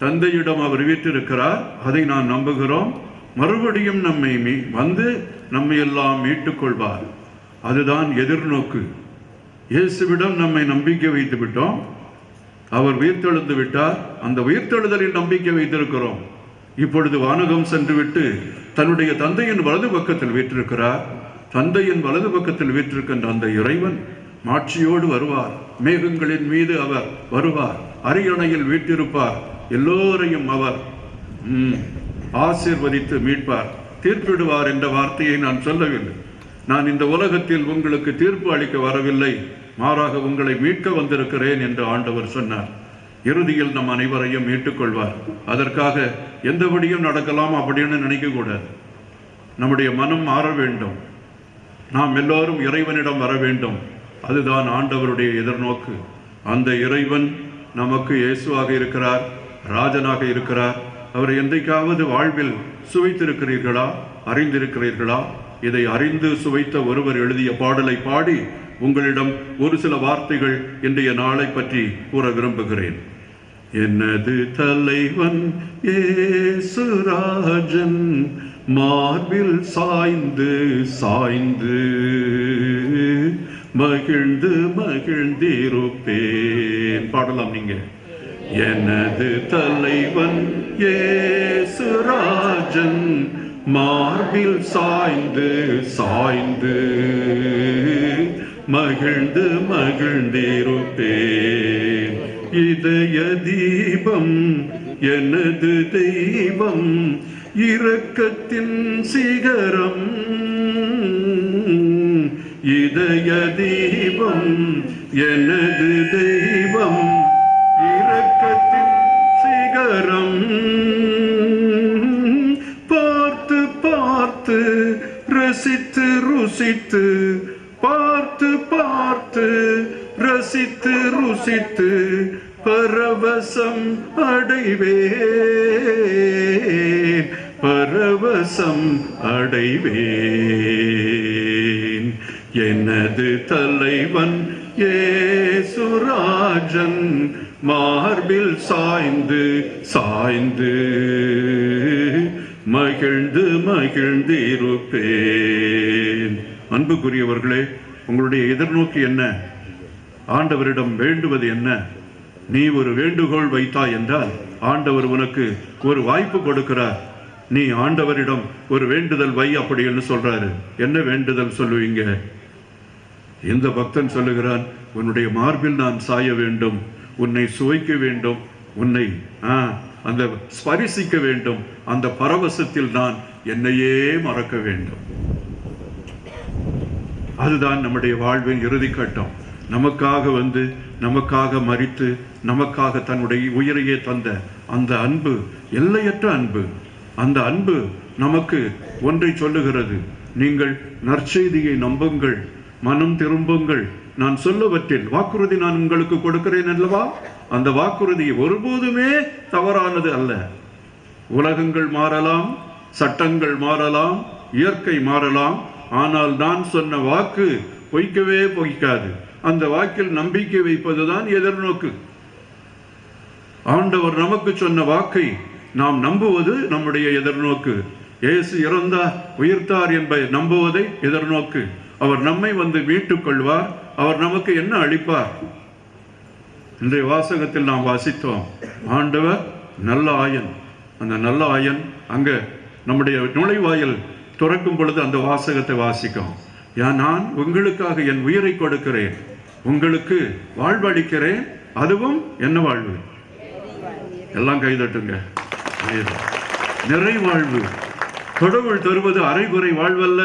தந்தையிடம் அவர் வீற்றிருக்கிறார், அதை நான் நம்புகிறோம். மறுபடியும் நம்மை வந்து நம்மை எல்லாம் மீட்டுக் கொள்வார். அதுதான் எதிர்நோக்கு. இயேசுவிடம் நம்மை நம்பிக்கை வைத்து விட்டோம். அவர் உயிர்த்தெழுந்து விட்டார். அந்த உயிர்த்தெழுதலில் நம்பிக்கை வைத்திருக்கிறோம். இப்பொழுது வானகம் சென்று விட்டு தன்னுடைய தந்தையின் வலது பக்கத்தில் வீற்றிருக்கிறார். தந்தையின் வலது பக்கத்தில் வீற்றிருக்கின்ற அந்த இறைவன் மாட்சியோடு வருவார். மேகங்களின் மீது அவர் வருவார். அரியணையில் வீற்றிருப்பார். எல்லோரையும் அவர் ஆசீர்வதித்து மீட்பார், தீர்ப்பிடுவார் என்ற வார்த்தையை நான் சொல்லவில்லை. நான் இந்த உலகத்தில் உங்களுக்கு தீர்ப்பு அளிக்க வரவில்லை, மாறாக உங்களை மீட்க வந்திருக்கிறேன் என்று ஆண்டவர் சொன்னார். இறுதியில் நம் அனைவரையும் மீட்டுக் கொள்வார். அதற்காக எந்தபடியும் நடக்கலாம் அப்படின்னு நினைக்க கூடாது. நம்முடைய மனம் மாற வேண்டும். நாம் எல்லோரும் இறைவனிடம் வர வேண்டும். அதுதான் ஆண்டவருடைய எதிர்நோக்கு. அந்த இறைவன் நமக்கு இயேசுவாக இருக்கிறார், ராஜனாக இருக்கிறார். அவரை என்றைக்காவது வாழ்வில் சுவைத்திருக்கிறீர்களா? அறிந்திருக்கிறீர்களா? இதை அறிந்து சுவைத்த ஒருவர் எழுதிய பாடலை பாடி உங்களிடம் ஒரு சில வார்த்தைகள் இன்றைய நாளை பற்றி கூற விரும்புகிறேன். எனது தலைவன் இயேசுராஜன் மார்பில் சாய்ந்து சாய்ந்து மகிழ்ந்து மகிழ்ந்திருப்பேன். பாடலாம் நீங்க. எனது தலைவன் இயேசுராஜன் மார்பில் சாய்ந்து சாய்ந்து மகிழ்ந்து மகிழ்ந்திருப்பேன். இதய தீபம் எனது தெய்வம், இரக்கத்தின் சிகரம். இதய தீபம் எனது தெய்வம், இரக்கத்தின் சிகரம். பார்த்து பார்த்து ருசித்து ருசித்து பார்த்து பார்த்து ரசித்து ருசித்து பரவசம் அடைவேன், பரவசம் அடைவேன். எனது தலைவன் இயேசுராஜன் மார்பில் சாய்ந்து சாய்ந்து மகிழ்ந்து மகிழ்ந்து இருப்பேன். அன்புக்குரியவர்களே, உங்களுடைய எதிர்நோக்கி என்ன? ஆண்டவரிடம் வேண்டுவது என்ன? நீ ஒரு வேண்டுகோள் வைத்தாய் என்றால் ஆண்டவர் உனக்கு ஒரு வாய்ப்பு கொடுக்கிறார். நீ ஆண்டவரிடம் ஒரு வேண்டுதல் வை அப்படின்னு சொல்றாரு. என்ன வேண்டுதல் சொல்லுவீங்க? இந்த பக்தன் சொல்லுகிறான், உன்னுடைய மார்பில் நான் சாய வேண்டும், உன்னை சுவைக்க வேண்டும், உன்னை அந்த ஸ்பரிசிக்க வேண்டும், அந்த பரவசத்தில் நான் என்னையே மறக்க வேண்டும். அதுதான் நம்முடைய வாழ்வின் இறுதி கட்டம். நமக்காக வந்து நமக்காக மரித்து நமக்காக தன்னுடைய உயிரையே தந்த அந்த அன்பு, எல்லையற்ற அன்பு. அந்த அன்பு நமக்கு ஒன்றை சொல்லுகிறது, நீங்கள் நற்செய்தியை நம்புங்கள், மனம் திரும்புங்கள், நான் சொல்லவற்றில் வாக்குறுதி நான் உங்களுக்கு கொடுக்கிறேன் அல்லவா? அந்த வாக்குறுதி ஒருபோதுமே தவறானது அல்ல. உலகங்கள் மாறலாம், சட்டங்கள் மாறலாம், இயற்கை மாறலாம், ஆனால் நான் சொன்ன வாக்கு பொய்க்கவே பொய்க்காது. அந்த வாக்கில் நம்பிக்கை வைப்பதுதான் எதிர்நோக்கு. ஆண்டவர் நமக்கு சொன்ன வாக்கை நாம் நம்புவது நம்முடைய எதிர்நோக்கு. இயேசு இறந்தார் உயிர்த்தார் என்பதை நம்புவதை எதிர்நோக்கு. அவர் நம்மை வந்து மீட்டுக் கொள்வார். அவர் நமக்கு என்ன அளிப்பார்? இன்றைய வாசகத்தில் நாம் வாசித்தோம், ஆண்டவர் நல்ல ஆயன். அந்த நல்ல ஆயன் அங்க நம்முடைய நுழைவாயில் துறக்கும் பொழுது அந்த வாசகத்தை வாசிக்கும். நான் உங்களுக்காக என் உயிரை கொடுக்கிறேன், உங்களுக்கு வாழ்வு அளிக்கிறேன், அதுவும் என்ன வாழ்வு? எல்லாம் கைதட்டுங்க. நிறைவாழ்வு. கடவுள் தருவது அரைகுறை வாழ்வல்ல,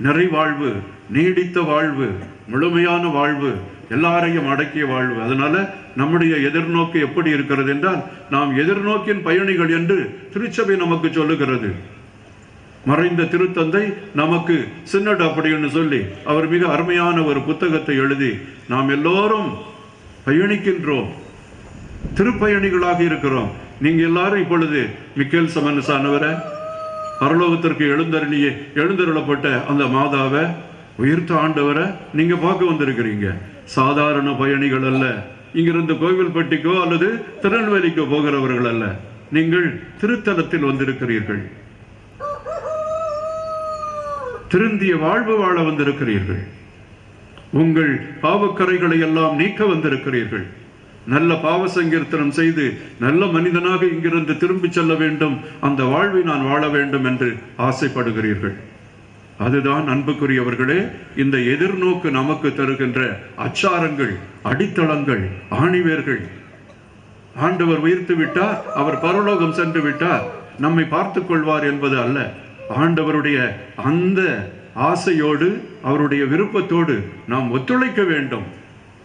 நிறைவாழ்வு, நீடித்த வாழ்வு, முழுமையான வாழ்வு, எல்லாரையும் அடக்கிய வாழ்வு. அதனால நம்முடைய எதிர்நோக்கு எப்படி இருக்கிறது என்றால், நாம் எதிர்நோக்கின் பயணிகள் என்று திருச்சபை நமக்கு சொல்லுகிறது. மறைந்த திருத்தந்தை நமக்கு சின்னட் அப்படின்னு சொல்லி அவர் மிக அருமையான ஒரு புத்தகத்தை எழுதி, நாம் எல்லோரும் பயணிக்கின்றோம், திருப்பயணிகளாக இருக்கிறோம். நீங்க எல்லாரும் இப்பொழுது மிக்கேல் சமன்சானவரை, பரலோகத்திற்கு எழுந்தருளப்பட்ட அந்த மாதாவை, உயிர்த்த ஆண்டவரை நீங்க பார்க்க வந்திருக்கிறீங்க. சாதாரண பயணிகள் அல்ல, இங்கிருந்து கோவில்பட்டிக்கோ அல்லது திருநெல்வேலிக்கோ போகிறவர்கள் அல்ல. நீங்கள் திருத்தலத்தில் வந்திருக்கிறீர்கள், திருந்திய வாழ்வு வாழ வந்திருக்கிறீர்கள், உங்கள் பாவக்கரைகளை எல்லாம் நீக்க வந்திருக்கிறீர்கள். நல்ல பாவ சங்கீர்த்தனம் செய்து நல்ல மனிதனாக இங்கிருந்து திரும்பி செல்ல வேண்டும், அந்த வாழ்வை நான் வாழ வேண்டும் என்று ஆசைப்படுகிறீர்கள். அதுதான் அன்புக்குரியவர்களே இந்த எதிர்நோக்கு நமக்கு தருகின்ற அச்சாரங்கள், அடித்தளங்கள், ஆணிவேர்கள். ஆண்டவர் உயிர்த்து விட்டார், அவர் பரலோகம் சென்று விட்டார், நம்மை பார்த்துக் கொள்வார் என்பது அல்ல. ஆண்டவருடைய அந்த ஆசையோடு அவருடைய விருப்பத்தோடு நாம் ஒத்துழைக்க வேண்டும்.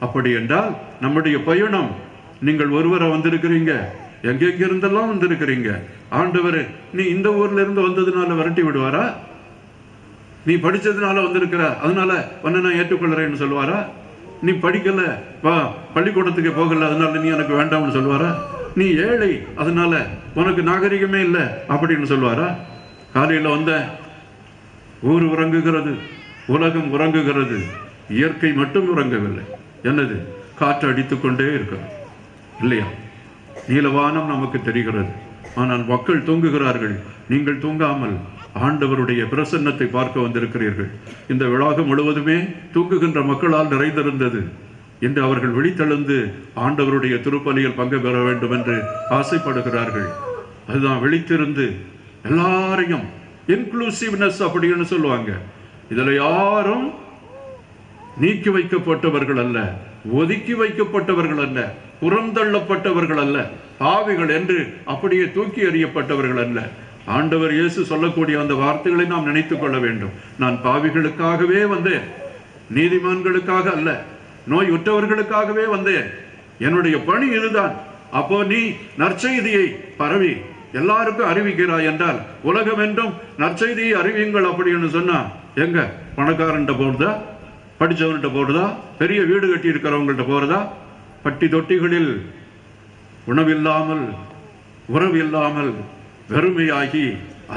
அப்படி என்றால் நம்முடைய பயணம், நீங்கள் ஒருவரை வந்திருக்கிறீங்க, எங்கெங்கிருந்தெல்லாம் வந்திருக்கிறீங்க. ஆண்டவர் நீ இந்த ஊர்ல இருந்து வந்ததுனால விரட்டி விடுவாரா? நீ படிச்சதுனால வந்திருக்கிற அதனால உன்னை நான் ஏற்றுக்கொள்றேன்னு சொல்லுவாரா? நீ படிக்கல, வா பள்ளிக்கூடத்துக்கு போகல, அதனால நீ எனக்கு வேண்டாம்னு சொல்லுவாரா? நீ ஏழை அதனால உனக்கு நாகரிகமே இல்லை அப்படின்னு சொல்லுவாரா? காலையில் வந்த ஊர் உறங்குகிறது, உலகம் உறங்குகிறது, இயற்கை மட்டும் உறங்கவில்லை. என்னது? காற்று அடித்துக்கொண்டே இருக்கிறது இல்லையா? நீலவானம் நமக்கு தெரிகிறது, ஆனால் மக்கள் தூங்குகிறார்கள். நீங்கள் தூங்காமல் ஆண்டவருடைய பிரசன்னத்தை பார்க்க வந்திருக்கிறீர்கள். இந்த விழாகம் முழுவதுமே தூங்குகின்ற மக்களால் நிறைந்திருந்தது. இன்று அவர்கள் விழித்தெழுந்து ஆண்டவருடைய திருப்பலியில் பங்கு பெற வேண்டும் என்று ஆசைப்படுகிறார்கள். அதுதான் விழித்திருந்து எல்லாரையும் இன்க்ளூசிவ்னஸ் அப்படின்னு சொல்லுவாங்க. இதுல யாரும் நீக்கி வைக்கப்பட்டவர்கள் அல்ல, ஒதுக்கி வைக்கப்பட்டவர்கள் அல்ல, புறந்தள்ளப்பட்டவர்கள் அல்ல, பாவிகள் என்று அப்படியே தூக்கி எறியப்பட்டவர்கள் அல்ல. ஆண்டவர் இயேசு சொல்லக்கூடிய அந்த வார்த்தைகளை நாம் நினைத்துக் கொள்ள வேண்டும். நான் பாவிகளுக்காகவே வந்தேன், நீதிமான்களுக்காக அல்ல, நோய் உற்றவர்களுக்காகவே வந்தேன். என்னுடைய பணி இதுதான். அப்போ நீ நற்செய்தியை பரவி எல்லாருக்கும் அறிவிக்கிறாய் என்றால் உலகமென்றும் நற்செய்தியை அறிவியுங்கள் அப்படின்னு சொன்னா எங்க பணக்காரன்ட்ட போறதா, படிச்சவன்கிட்ட போறதா, பெரிய வீடு கட்டி இருக்கிறவங்கள்ட்ட போறதா? பட்டி தொட்டிகளில் உணவில்லாமல் உறவு இல்லாமல் வெறுமையாகி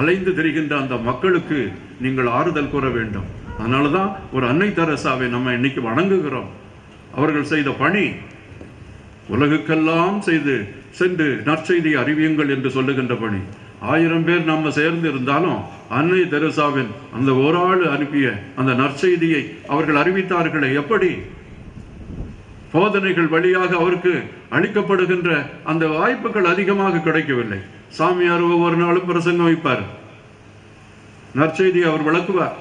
அலைந்து திரிகின்ற அந்த மக்களுக்கு நீங்கள் ஆறுதல் கூற வேண்டும். அதனாலதான் ஒரு அன்னை தெரசாவை நம்ம இன்னைக்கு வணங்குகிறோம். அவர்கள் செய்த பணி உலகுக்கெல்லாம் சென்று நற்செய்தி அறிவியுங்கள் என்று சொல்லுகின்ற பணி. 1000 பேர் நம்ம சேர்ந்து இருந்தாலும் அன்னை தெரசாவின் அந்த ஒரு ஆள் அனுப்பிய அந்த நற்செய்தியை அவர்கள் அறிவித்தார்களே. எப்படி? போதனைகள் வழியாக அவருக்கு அளிக்கப்படுகின்ற அந்த வாய்ப்புகள் அதிகமாக கிடைக்கவில்லை. சாமியார் ஒவ்வொரு நாளும் பிரசங்கம் வைப்பார், நற்செய்தியை அவர் விளக்குவார்.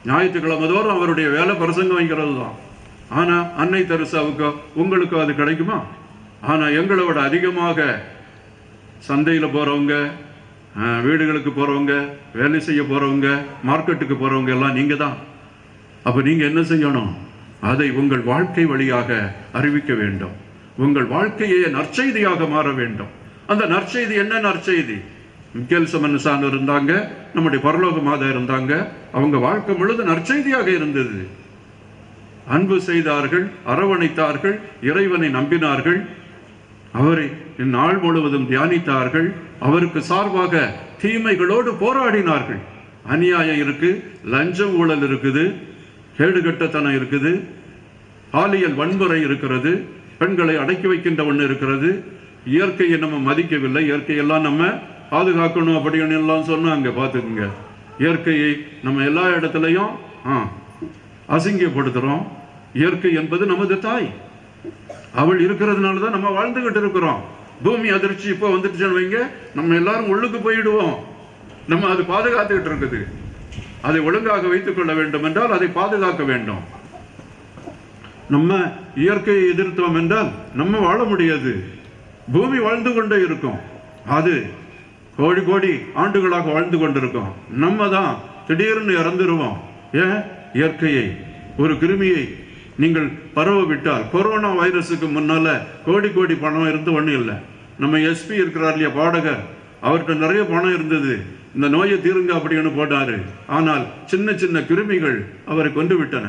ஞாயிற்றுக்கிழமை தோறும் அவருடைய வேலை பிரசங்கம் வைக்கிறது தான். ஆனா அன்னை தெரசாவுக்கு உங்களுக்கு அது கிடைக்குமா? ஆனா எங்களை விட அதிகமாக சந்தையில போறவங்க, வீடுகளுக்கு போறவங்க, வேலை செய்ய போறவங்க, மார்க்கெட்டுக்கு போறவங்க எல்லாம் நீங்க தான். அப்ப நீங்க என்ன செய்யணும்? அதை உங்கள் வாழ்க்கை வழியாக அறிவிக்க வேண்டும். உங்கள் வாழ்க்கையை நற்செய்தியாக மாற வேண்டும். அந்த நற்செய்தி என்ன நற்செய்தி? மிக்கேல் சமன்சான் இருந்தாங்க, நம்முடைய பரலோக மாதா இருந்தாங்க. அவங்க வாழ்க்கை முழுது நற்செய்தியாக இருந்தது. அன்பு செய்தார்கள், அரவணைத்தார்கள், இறைவனை நம்பினார்கள், அவரை நாள் முழுவதும் தியானித்தார்கள், அவருக்கு சார்பாக தீமைகளோடு போராடினார்கள். அநியாயம் இருக்கு, லஞ்சம் ஊழல் இருக்குது, கேடுகட்டத்தனம் இருக்குது, பாலியல் வன்முறை இருக்கிறது, பெண்களை அடக்கி வைக்கின்ற ஒன்று இருக்கிறது, இயற்கையை நம்ம மதிக்கவில்லை, இயற்கையெல்லாம் நம்ம பாதுகாக்கணும் அப்படின்னு எல்லாம் சொன்னாங்க. பார்த்துக்குங்க, இயற்கையை நம்ம எல்லா இடத்துலையும் அசிங்கப்படுத்துறோம். இயற்கை என்பது நமது தாய், அவள் இருக்கிறதுனால தான் நம்ம வாழ்ந்துகிட்டு இருக்கிறோம். பூமி அதிர்ச்சி இப்போ வந்துட்டுச்சுன்னு வைங்க, நம்ம எல்லாரும் உள்ளுக்கு போயிடுவோம். நம்ம அது பாதுகாத்துக்கிட்டு இருக்குது. அதை ஒழுங்காக வைத்துக் கொள்ள வேண்டும் என்றால் அதை பாதுகாக்க வேண்டும். நம்ம இயற்கையை எதிர்த்தோம் என்றால் நம்ம வாழ முடியாது. பூமி வாழ்ந்து கொண்டே இருக்கும், அது கோடி கோடி ஆண்டுகளாக வாழ்ந்து கொண்டிருக்கும். நம்ம தான் திடீர்னு இறந்துருவோம். ஏன்? இயற்கையை, ஒரு கிருமியை நீங்கள் பரவ விட்டால், கொரோனா வைரஸுக்கு முன்னால கோடி கோடி பணம் இருந்து ஒன்றும் இல்லை. நம்ம எஸ்பி இருக்கிறார் இல்லையா, பாடகர், அவர்கிட்ட நிறைய பணம் இருந்தது, இந்த நோயை தீருங்க அப்படின்னு போட்டாரு. ஆனால் சின்ன சின்ன கிருமிகள் அவரை கொண்டு விட்டன.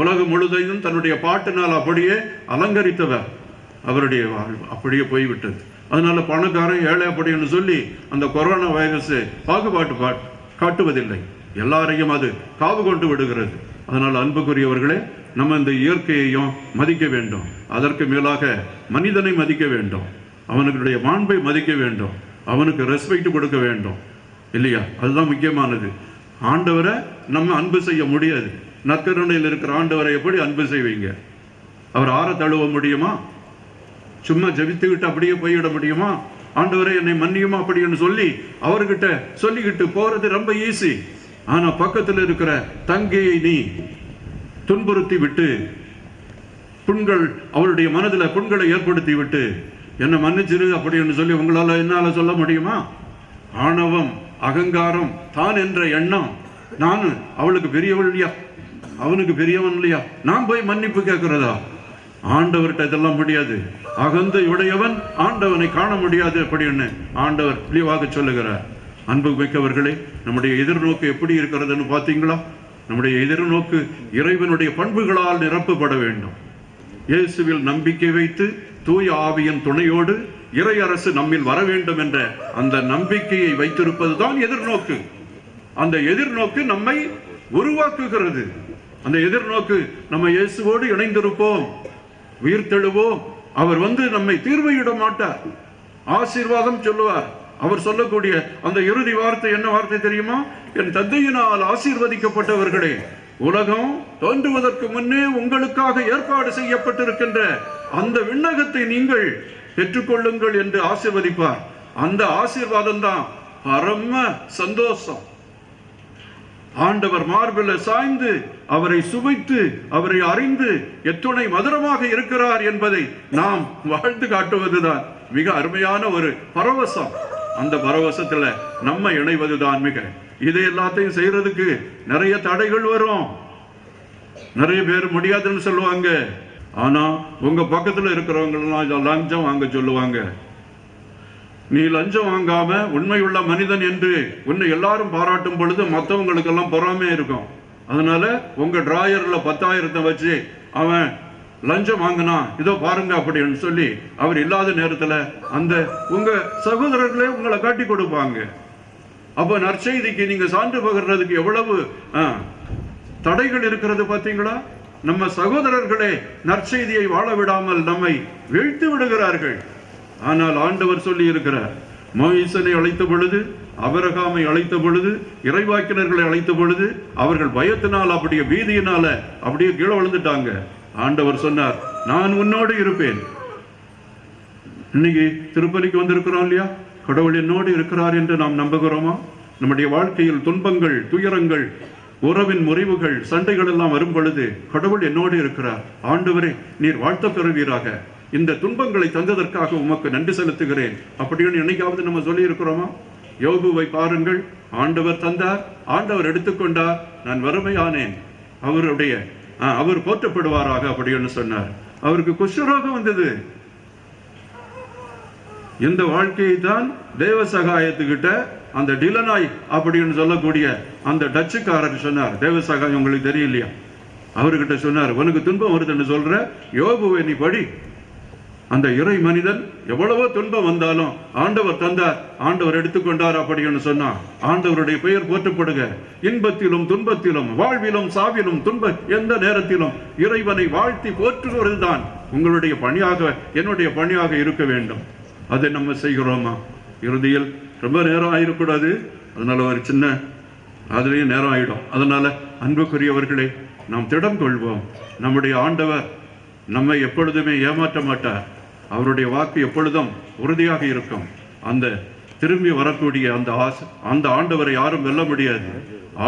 உலகம் முழுதையும் தன்னுடைய பாட்டினால் அப்படியே அலங்கரித்தவர், அவருடைய வாழ்வு அப்படியே போய்விட்டது. அதனால பணக்காரன் ஏழை அப்படின்னு சொல்லி அந்த கொரோனா வைரஸ் பாகுபாட்டு காட்டுவதில்லை, எல்லாரையும் அது காவு கொண்டு விடுகிறது. அதனால் அன்புக்குரியவர்களே, நம்ம இந்த இயற்கையையும் மதிக்க வேண்டும். அதற்கு மேலாக மனிதனை மதிக்க வேண்டும், அவனுடைய மாண்பை மதிக்க வேண்டும், அவனுக்கு ரெஸ்பெக்ட் கொடுக்க வேண்டும், இல்லையா? அதுதான் முக்கியமானது. ஆண்டவரை நம்ம அன்பு செய்ய முடியாது. நற்கருணையில் இருக்கிற ஆண்டவரை எப்படி அன்பு செய்வீங்க? அவர் ஆற தழுவ முடியுமா? சும்மா ஜெபித்துக்கிட்டு அப்படியே போய்விட முடியுமா? ஆண்டவரை என்னை மன்னியுமா அப்படின்னு சொல்லி அவர்கிட்ட சொல்லிக்கிட்டு போறது ரொம்ப ஈஸி. ஆனா பக்கத்தில் இருக்கிற தங்கையை நீ துன்புறுத்தி விட்டு, புண்கள், அவருடைய மனதில் புண்களை ஏற்படுத்தி விட்டு என்னை மன்னிச்சிரு அப்படின்னு சொல்லி உங்களால என்னால சொல்ல முடியுமா? ஆணவம், அகங்காரம், தான் என்ற எண்ணம், நான் அவளுக்கு பெரியவள் இல்லையா, அவனுக்கு பெரியவன் இல்லையா, நான் போய் மன்னிப்பு கேட்கிறதா? ஆண்டவர்கிட்ட இதெல்லாம் முடியாது. அகந்தை உடையவன் ஆண்டவனை காண முடியாது அப்படின்னு ஆண்டவர் தெளிவாக சொல்லுகிறார். அன்பு மிக்கவர்களே, நம்முடைய எதிர்நோக்கு எப்படி இருக்கிறதுன்னு பார்த்தீங்களா? நம்முடைய எதிர்நோக்கு இறைவனுடைய பண்புகளால் நிரப்பப்பட வேண்டும். இயேசுவில் நம்பிக்கை வைத்து தூய ஆவியின் துணையோடு இறை அரசு நம்மில் வர வேண்டும் என்ற அந்த நம்பிக்கையை வைத்திருப்பது தான் எதிர்நோக்கு. அந்த எதிர்நோக்கு நம்மை உருவாக்குகிறது. அந்த எதிர்நோக்கு நம்ம இயேசுவோடு இணைந்திருப்போம், உயிர்த்தெழுவோம். அவர் வந்து நம்மை தீர்வையிட மாட்டார், ஆசீர்வாதம் சொல்லுவார். அவர் சொல்லக்கூடிய அந்த இறுதி வார்த்தை என்ன வார்த்தை தெரியுமா? என் தந்தையினால் ஆசீர்வதிக்கப்பட்டவர்களே, உலகம் தோன்றுவதற்கு முன்னே உங்களுக்காக ஏற்பாடு செய்யப்பட்டிருக்கின்ற அந்த விண்ணகத்தை நீங்கள் பெற்றுக்கொள்ளுங்கள் என்று ஆசீர்வதிப்பார். அந்த ஆசீர்வாதம் தான் பரம சந்தோஷம். ஆண்டவர் மார்பில் சாய்ந்து அவரை சுவைத்து அவரை அறிந்து எத்துணை மதுரமாக இருக்கிறார் என்பதை நாம் வாழ்ந்து காட்டுவதுதான் மிக அருமையான ஒரு பரவசம். அந்த பரவசத்துல நம்ம இணைவதுதான் மிக. இதை எல்லாத்தையும் செய்யறதுக்கு நிறைய தடைகள் வரும். நிறைய பேர் முடியாதுன்னு சொல்லுவாங்க. ஆனா உங்க பக்கத்துல இருக்கிறவங்க எல்லாம் லஞ்சம் வாங்க சொல்லுவாங்க. நீ லஞ்சம் வாங்காம உண்மையுள்ள மனிதன் என்று உன்னை எல்லாரும் பாராட்டும் பொழுது மற்றவங்களுக்கெல்லாம் பொறாமையா இருக்கும். அதனால உங்க டிராயர்ல 10,000 வச்சு அவன் லஞ்சம் வாங்கினா இதோ பாருங்க அப்படின்னு சொல்லி அவர் இல்லாத நேரத்துல அந்த உங்க சகோதரர்களே உங்களை காட்டி கொடுப்பாங்க. அப்ப நற்செய்திக்கு நீங்க சான்று பகர்றதுக்கு எவ்வளவு தடைகள் இருக்கிறது பாத்தீங்களா? நம்ம சகோதரர்களே நற்செய்தியை வாழ விடாமல் நம்மை வீழ்த்து விடுகிறார்கள். ஆனால் ஆண்டவர் சொல்லி இருக்கிறார், மோசேயை அழைத்த பொழுது, ஆபிரகாமை அழைத்த பொழுது, இறைவாக்கினர்களை அழைத்த பொழுது அவர்கள் பயத்தினால் அப்படியே பீதியினால அப்படியே கீழே விழுந்துட்டாங்க. ஆண்டவர் சொன்னார், நான் உன்னோடு இருப்பேன். இன்னைக்கு திருப்பலிக்கு வந்திருக்கிறோம் இல்லையா? கடவுள் என்னோடு இருக்கிறார் என்று நாம் நம்புகிறோமா? நம்முடைய வாழ்க்கையில் துன்பங்கள், துயரங்கள், உறவின் முறிவுகள், சண்டைகள் எல்லாம் வரும் பொழுது கடவுள் என்னோடு இருக்கிறார், ஆண்டவரே நீர் வாழ்த்த பெறுவீராக, இந்த துன்பங்களை தந்ததற்காக உமக்கு நன்றி செலுத்துகிறேன் அப்படின்னு என்னைக்காவது நம்ம சொல்லி இருக்கிறோமா? யோபுவை பாருங்கள், ஆண்டவர் தந்தார், ஆண்டவர் எடுத்துக்கொண்டார், நான் வறுமையானேன், அவர் போற்றப்படுவாராக அப்படின்னு சொன்னார். அவருக்கு குஷ்டரோகம் வந்தது. இந்த வாழ்க்கையை தான் தேவ சகாயத்துக்கிட்ட அந்த டிலனாய் அப்படின்னு சொல்லக்கூடிய அந்த டச்சுக்காரர் சொன்னார். தேவ சகாயம் உங்களுக்கு தெரியலையா? அவர்கிட்ட சொன்னார், உனக்கு துன்பம் வருதுன்னு சொல்ற, யோபுவை நீ படி. அந்த இறை மனிதன் எவ்வளவோ துன்பம் வந்தாலும் ஆண்டவர் தந்தார், ஆண்டவர் எடுத்துக்கொண்டார் அப்படின்னு சொன்னா, ஆண்டவருடைய பெயர் போற்றப்படுக. இன்பத்திலும் துன்பத்திலும் வாழ்விலும் சாவிலும் எந்த நேரத்திலும் இறைவனை வாழ்த்தி போற்றுவதுதான் உங்களுடைய பணியாக, என்னுடைய பணியாக இருக்க வேண்டும். அதை நம்ம செய்கிறோமா? இறுதியில் ரொம்ப நேரம் ஆயிடக்கூடாது, அதனால ஒரு சின்ன அதுலேயும் நேரம் ஆயிடும். அதனால அன்புக்குரியவர்களே, நாம் திடம் கொள்வோம். நம்முடைய ஆண்டவர் நம்மை எப்பொழுதுமே ஏமாற்ற மாட்டார். அவருடைய வாக்கு எப்பொழுதும் உறுதியாக இருக்கும். அந்த திரும்பி வரக்கூடிய அந்த ஆண்டவரை யாரும் வெல்ல முடியாது.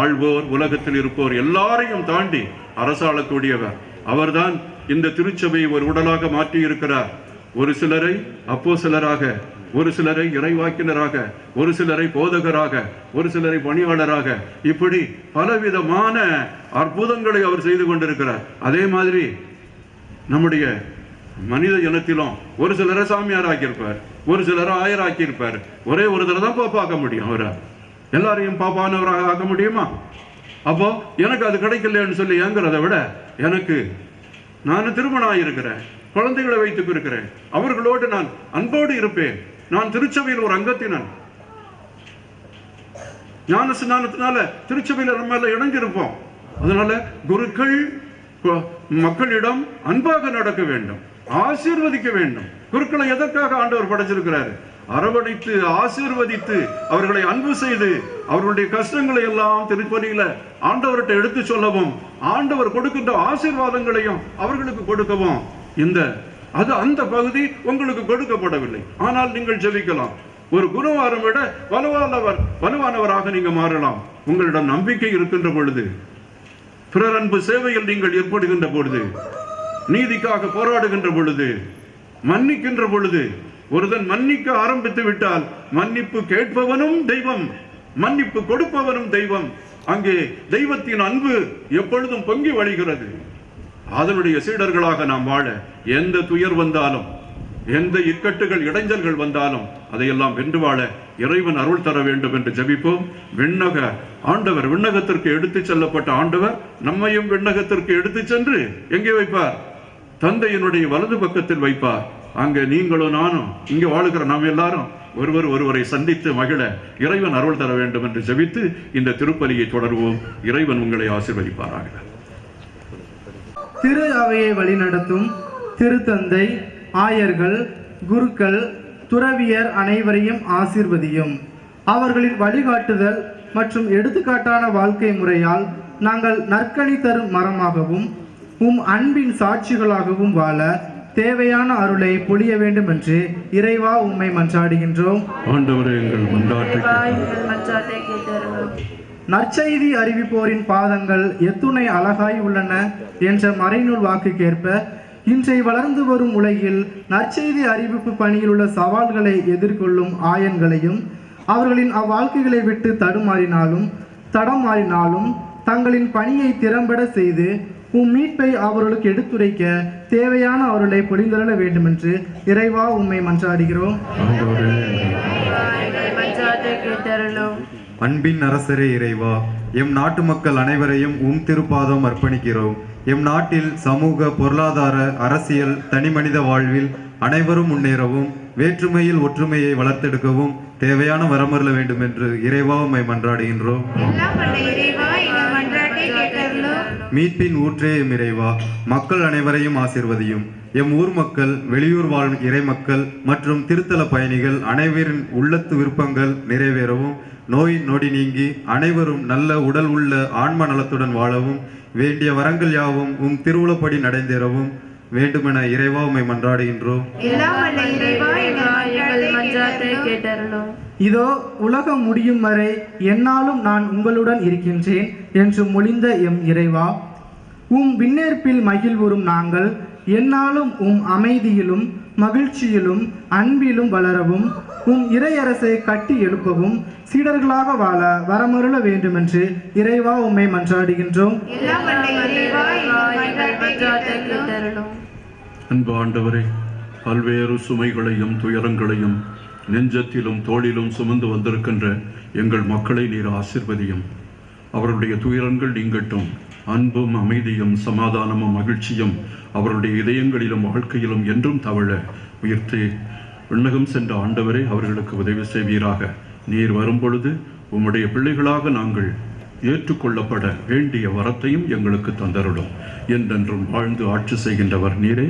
ஆள்வோர், உலகத்தில் இருப்போர் எல்லாரையும் தாண்டி அரசாளக்கூடியவர் அவர்தான். இந்த திருச்சபையை ஒரு உடலாக மாற்றி இருக்கிறார். ஒரு சிலரை அப்போஸ்தலராக, ஒரு சிலரை இறைவாக்கினராக, ஒரு சிலரை போதகராக, ஒரு சிலரை பணியாளராக, இப்படி பலவிதமான அற்புதங்களை அவர் செய்து கொண்டிருக்கிறார். அதே மாதிரி நம்முடைய மனித இனத்திலும் ஒரு சிலரை சாமியார் ஆக்கியிருப்பார், ஒரு சிலரை ஆயர் ஆக்கியிருப்பார். ஒரே ஒரு தடவை தான் பாப்பாக்க முடியும். அவரை எல்லாரையும் பாப்பானவராக ஆக்க முடியுமா? அப்போ எனக்கு அது கிடைக்கலன்னு சொல்லி ஏங்குறதை விட, எனக்கு நான் திருமணம் ஆகியிருக்கிறேன், குழந்தைகளை வைத்துக் இருக்கிறேன், அவர்களோடு நான் அன்போடு இருப்பேன். நான் திருச்சபையில் ஒரு அங்கத்தினன். ஞான ஸ்நானத்தினால திருச்சபையில் நம்ம எல்லாம் இணைஞ்சிருப்போம். அதனால குருக்கள் மக்களிடம் அன்பாக நடக்க வேண்டும், ஆசீர்வதிக்க வேண்டும். குருக்களை எதற்காக ஆண்டவர் படைச்சிருக்கிறார்? அரவணைத்து ஆசீர்வதித்து அவர்களை அன்பு செய்து அவர்களுடைய கஷ்டங்களை எல்லாம் திருப்பலியில ஆண்டவர்கிட்ட எடுத்து சொல்லவும், ஆண்டவர் கொடுக்கின்ற ஆசீர்வாதங்களையும் அவர்களுக்கு கொடுக்கவும். அந்த பகுதி உங்களுக்கு கொடுக்கப்படவில்லை. ஆனால் நீங்கள் ஜெபிக்கலாம். ஒரு குருவாரம் விட வலுவானவராக நீங்க மாறலாம். உங்களிடம் நம்பிக்கை இருக்கின்ற பொழுது, பிறர் அன்பு சேவையில் நீங்கள் ஏற்படுகின்ற பொழுது, நீதிக்காக போராடுகின்ற பொழுது, மன்னிக்கின்ற பொழுது, ஒருதன் மன்னிக்க ஆரம்பித்து விட்டால் மன்னிப்பு கேட்பவனும் தெய்வம், மன்னிப்பு கொடுப்பவனும் தெய்வம். அங்கே தெய்வத்தின் அன்பு எப்பொழுதும் பொங்கி வழிகிறது. அதனுடைய சீடர்களாக நாம் வாழ, எந்த துயர் வந்தாலும், எந்த இக்கட்டுகள் இடைஞ்சல்கள் வந்தாலும் அதையெல்லாம் வென்று வாழ இறைவன் அருள் தர வேண்டும் என்று ஜெபிப்போம். ஆண்டவர் விண்ணகத்திற்கு எடுத்து செல்லப்பட்ட ஆண்டவர் நம்மையும் விண்ணகத்திற்கு எடுத்து சென்று எங்கே வைப்பார்? தந்தையினுடைய வலது பக்கத்தில் வைப்பார். அங்க நீங்களும் நானும், இங்க வாழுகிற நாம் எல்லாரும் ஒருவரை சந்தித்து மகிழ இறைவன் அருள் தர வேண்டும் என்று ஜெபித்து இந்த திருப்பலியை தொடர்வோம். இறைவன் உங்களை ஆசீர்வதிப்பாராக. திரு அவையை வழிநடத்தும் திருத்தந்தை, ஆயர்கள், குருக்கள், துறவியர் அனைவரையும் ஆசீர்வதியும். அவர்களின் வழிகாட்டுதல் மற்றும் எடுத்துக்காட்டான வாழ்க்கை முறையால் நாங்கள் நற்கனி தரும் மரமாகவும் அன்பின் சாட்சிகளாகவும் வாழ தேவையான அருளை பொழிய வேண்டும் என்று இறைவா உம்மை மன்றாடுகின்றோம். நற்செய்தி அறிவிப்போரின் பாதங்கள் எத்துணை அழகாய் உள்ளன என்ற மறைநூல் வாக்குக்கேற்ப இன்றை வளர்ந்து வரும் உலகில் நற்செய்தி அறிவிப்பு பணியில் உள்ள சவால்களை எதிர்கொள்ளும் ஆயன்களையும், அவர்களின் அவ்வாழ்க்கைகளை விட்டு தடமாறினாலும் தங்களின் பணியை திறம்பட செய்து மீட்பை அவர்களுக்கு எடுத்துரைக்க தேவையான அவர்களை பொழிந்தருள வேண்டும் என்று இறைவா உம்மை மன்றாடுகிறோம். கேட்டருளும். அன்பின் அரசரே இறைவா, எம் நாட்டு மக்கள் அனைவரையும் திருப்பாதம் அர்ப்பணிக்கிறோம். எம் நாட்டில் சமூக, பொருளாதார, அரசியல், தனிமனித வாழ்வில் அனைவரும் முன்னேறவும் வேற்றுமையில் ஒற்றுமையை வளர்த்தெடுக்கவும் தேவையான வரமருள வேண்டும் என்று இறைவா உம்மை மன்றாடுகின்றோம். மீட்பின் ஊற்றே எம் இறைவா, மக்கள் அனைவரையும் ஆசீர்வதியும். எம் ஊர் மக்கள், வெளியூர் வாழ் இறை மக்கள் மற்றும் திருத்தல பயணிகள் அனைவரின் உள்ளத்து விருப்பங்கள் நிறைவேறவும், நோய் நொடி நீங்கி அனைவரும் நல்ல உடல் உள்ள ஆன்ம நலத்துடன் வாழவும் வேண்டிய வரங்கள் யாவும் திருவுளப்படி நடைந்தேறவும் வேண்டுமென இறைவா உம்மை மன்றாடுகின்றோம். இதோ உலகம் முடியும் வரை எந்நாளும் நான் உங்களுடன் இருக்கின்றேன் என்று மொழிந்த எம் இறைவா, விண்ணேற்பில் மகிழ்வுறும் நாங்கள் எந்நாளும் அமைதியிலும் மகிழ்ச்சியிலும் அன்பிலும் வளரவும் இறையரசை கட்டி எழுப்பவும் சீடர்களாக வாழ வரமருள வேண்டுமென்று இறைவா உம்மை மன்றாடுகின்றோம். அன்பு ஆண்டவரே, பல்வேறு சுமைகளையும் துயரங்களையும் நெஞ்சத்திலும் தோளிலும் சுமந்து வந்திருக்கின்ற எங்கள் மக்களை நீர் ஆசீர்வதியும். அவருடைய துயரங்கள் நீங்கட்டும். அன்பும் அமைதியும் சமாதானமும் மகிழ்ச்சியும் அவருடைய இதயங்களிலும் வாழ்க்கையிலும் என்றும் தவழ உயர்த்தி விண்ணகம் சென்ற ஆண்டவரே, அவர்களுக்கு உதவி செய்வீராக. நீர் வரும்பொழுது உம்முடைய பிள்ளைகளாக நாங்கள் ஏற்றுக்கொள்ளப்பட வேண்டிய வரத்தையும் எங்களுக்கு தந்தருளும். என்றென்றும் வாழ்ந்து ஆட்சி செய்கின்றவர் நீரே.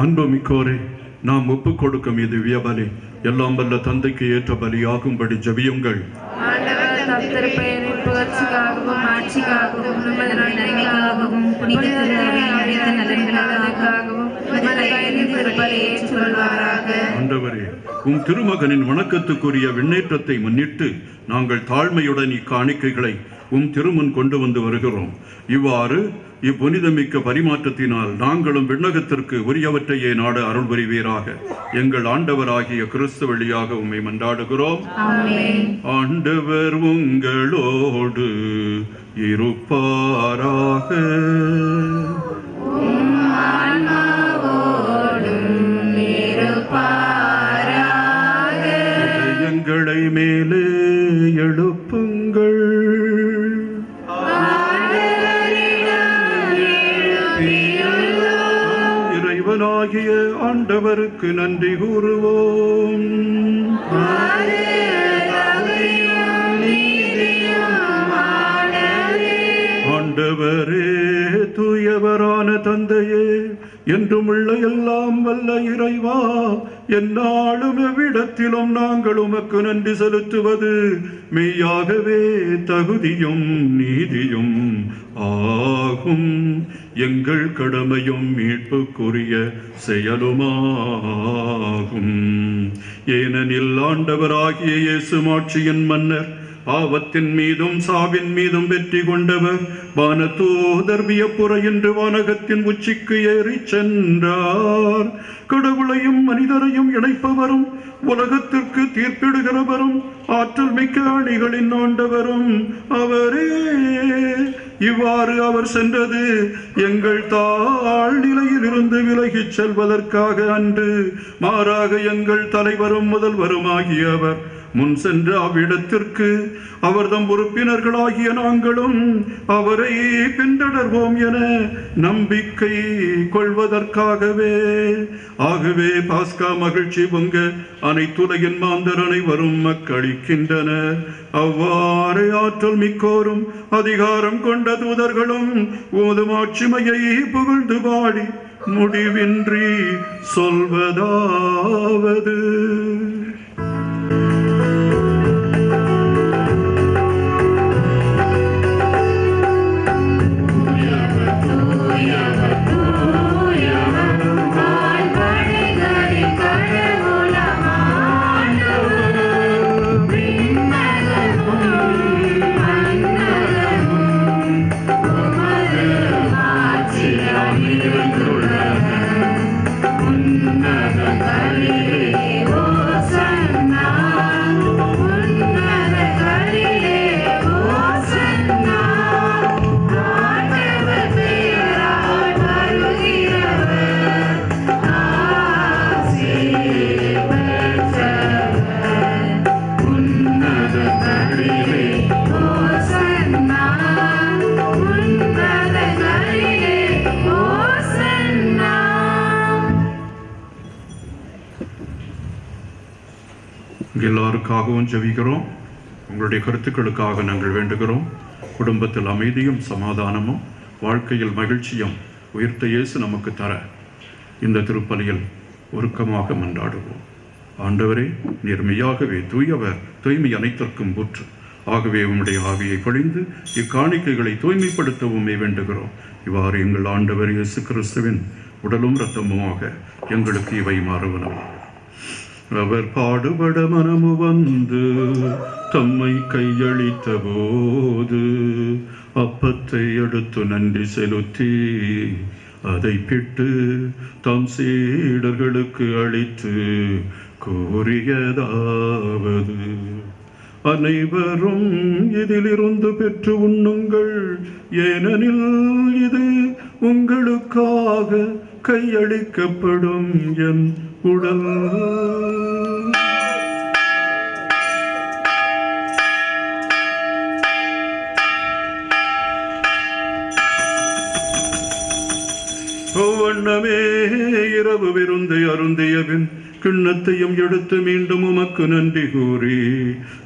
அன்புமிக்கோரே, நாம் ஒப்புக் கொடுக்கும் இது வியபலி எல்லாம் வல்ல தந்தைக்கு ஏற்ற பலியாகும்படி ஜெபியுங்கள். தம் திருப்பெயரின் புகழ்ச்சிக்காகவும் ஆட்சிக்காகவும் நமது நன்மைக்காகவும் புனித அனைத்து நலன்களுக்காகவும் திருப்பலை ஏற்றுக்கொள்வாராக. ஆண்டவரே, உம் திருமகனின் வணக்கத்துக்குரிய விண்ணேற்றத்தை முன்னிட்டு நாங்கள் தாழ்மையுடன் இக்காணிக்கைகளை உம் திருமுன் கொண்டு வந்து வருகிறோம். இவ்வாறு இப்புனிதமிக்க பரிமாற்றத்தினால் நாங்களும் விண்ணகத்திற்கு உரியவற்றையே நாட அருள் புரிவீராக. எங்கள் ஆண்டவராகிய கிறிஸ்து வழியாக உம்மை மன்றாடுகிறோம். ஆண்டவர் உங்களோடு இருப்பாராக. எங்களை மேலே எழுப்புங்கள். இறைவனாகிய ஆண்டவருக்கு நன்றி கூறுவோம். ஆண்டவரே, தூயவரான தந்தையே, என்றும் உள்ள எல்லாம் வல்ல இறைவா, எந்நாளும் எவ்விடத்திலும் நாங்கள் உமக்கு நன்றி செலுத்துவது மெய்யாகவே தகுதியும் நீதியும் ஆகும். எங்கள் கடமையும் மீட்புக்குரிய செயலுமாகும். ஏனெனில் ஆண்டவராகிய இயேசு மாட்சியின் மன்னர், பாவத்தின் மீதும் சாவின் மீதும் வெற்றி கொண்டவர், வானதூதர் வியப்புற என்று வானகத்தின் உச்சிக்கு ஏறி சென்றார். கடவுளையும் மனிதரையும் இணைப்பவரும் உலகத்திற்கு தீர்ப்பிடுகிறவரும் ஆற்றல் மிக்க அணிகளின் ஆண்டவரும் அவரே. இவ்வாறு அவர் சென்றது எங்கள் தாழ் நிலையில் இருந்து விலகிச் செல்வதற்காக அன்று, மாறாக எங்கள் தலைவரும் முதல்வருமாகிய அவர் முன் சென்ற அவ்விடத்திற்கு அவர்தம் உறுப்பினர்களாகிய நாங்களும் அவரை பின்தொடர்வோம் என நம்பிக்கை கொள்வதற்காகவே. ஆகவே பாஸ்கா மகிழ்ச்சி பொங்க அனைத்துலகின் மாந்தர் அனைவரும் மக்களிக்கின்றனர். அவ்வாறு ஆற்றல் மிக்கோரும் அதிகாரம் கொண்ட தூதர்களும் ஓதும் ஆட்சிமையை புகழ்ந்து பாடி முடிவின்றி சொல்வதாவது: எல்லாருக்காகவும் ஜெபிக்கிறோம். உங்களுடைய கருத்துக்களுக்காக நாங்கள் வேண்டுகிறோம். குடும்பத்தில் அமைதியும் சமாதானமும் வாழ்க்கையில் மகிழ்ச்சியும் உயிர்த்த இயேசு நமக்கு தர இந்த திருப்பலியில் உருக்கமாக மன்றாடுவோம். ஆண்டவரே, நேர்மையாகவே தூயவர், தூய்மை அனைத்திற்கும் ஊற்று. ஆகவே உம்முடைய ஆவியை பொழிந்து இக்காணிக்கைகளை தூய்மைப்படுத்தவுமே வேண்டுகிறோம். இவ்வாறு எங்கள் ஆண்டவர் இயேசு கிறிஸ்துவின் உடலும் இரத்தமுமாக எங்களுக்கு இவை மாறுவனவா. அவர் பாடுபட மனமு வந்து தம்மை கையளித்த போது அப்பத்தை எடுத்து நன்றி செலுத்தி அதை பிட்டு தம் சீடர்களுக்கு அளித்து கூறியதாவது: அனைவரும் இதிலிருந்து பெற்று உண்ணுங்கள், ஏனெனில் இது உங்களுக்காக கையளிக்கப்படும் என் உடல். ஒவ்வொன்னமே இரவு விருந்தை அருந்தியபின் கிண்ணத்தையும் எடுத்து மீண்டும் உமக்கு நன்றி கூறி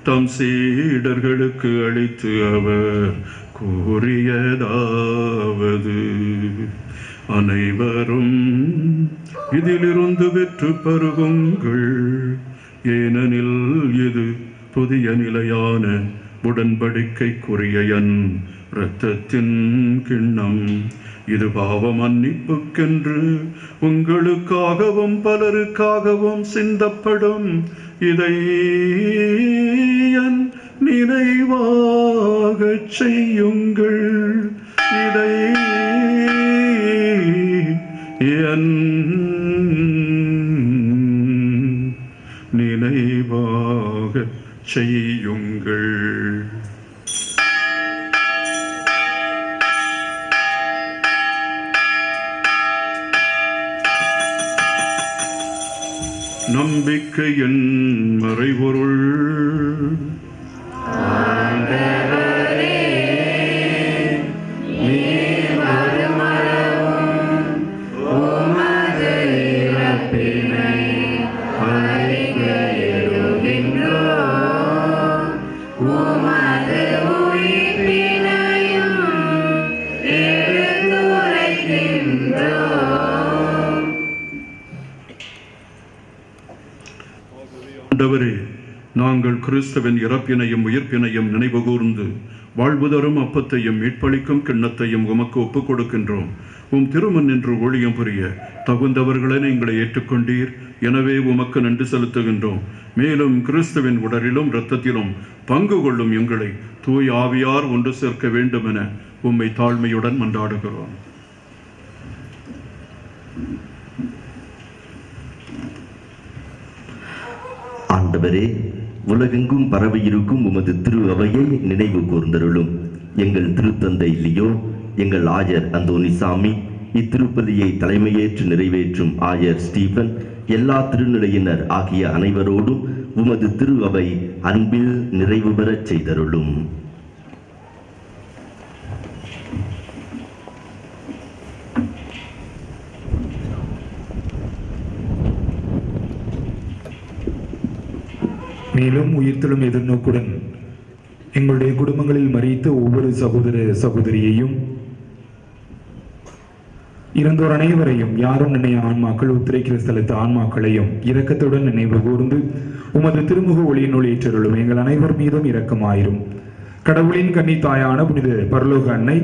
தம் சீடர்களுக்கு அளித்து அவர் கூறியதாவது: அனைவரும் இதிலிருந்து பெற்று பருகுங்கள், ஏனெனில் இது புதிய நிலையான உடன்படிக்கைக்குரிய என் இரத்தத்தின் கிண்ணம். இது பாவ மன்னிப்புக்கென்று உங்களுக்காகவும் பலருக்காகவும் சிந்தப்படும். இதை என் நினைவாகச் செய்யுங்கள். இதை என் நினைவாகச் செய்யுங்கள். நம்பிக்கையின் மறைபொருள். ஆண்டவரே, நாங்கள் கிறிஸ்துவின் இறப்பினையும் உயிர்ப்பினையும் நினைவு கூர்ந்து வாழ்வு தரும் அப்பத்தையும் மீட்பளிக்கும் கிண்ணத்தையும் உமக்கு ஒப்புக் கொடுக்கின்றோம். உம் திருமண் நின்று ஊழியம் புரிய தகுந்தவர்களை எங்களை ஏற்றுக்கொண்டீர். எனவே உமக்கு நன்றி செலுத்துகின்றோம். மேலும் கிறிஸ்துவின் உடலிலும் இரத்தத்திலும் பங்கு கொள்ளும் எங்களை தூய் ஆவியார் ஒன்று சேர்க்க வேண்டும் என உம்மை தாழ்மையுடன் மன்றாடுகிறோம். ஆண்டவரே, உலகெங்கும் பரவியிருக்கும் உமது திரு அவையை நினைவு கூர்ந்தருளும். எங்கள் திருத்தந்தை லியோ, எங்கள் ஆயர் அந்தோனிசாமி, இத்திருப்பலியை தலைமையேற்று நிறைவேற்றும் ஆயர் ஸ்டீபன், எல்லா திருநிலையினர் ஆகிய அனைவரோடும் உமது திரு அவை அன்பில் நிறைவு பெறச் செய்தருளும். மேலும் உயிர்த்தெழும் எதிர்நோக்குடன் எங்களுடைய குடும்பங்களில் மறித்த ஒவ்வொரு சகோதர சகோதரியையும் இறந்தோர் அனைவரையும் யாரும் நினைய ஆன்மாக்கள் உத்திரைக்கிற ஸ்தலத்து ஆன்மாக்களையும் இரக்கத்துடன் நினைவு கூர்ந்து உமது திருமுக ஒளியினுள் ஏற்றருளும். எங்கள் அனைவர் மீதும் இரக்கமாயிரும். கடவுளின் கன்னி தாயான புனித பரலோக அன்னை,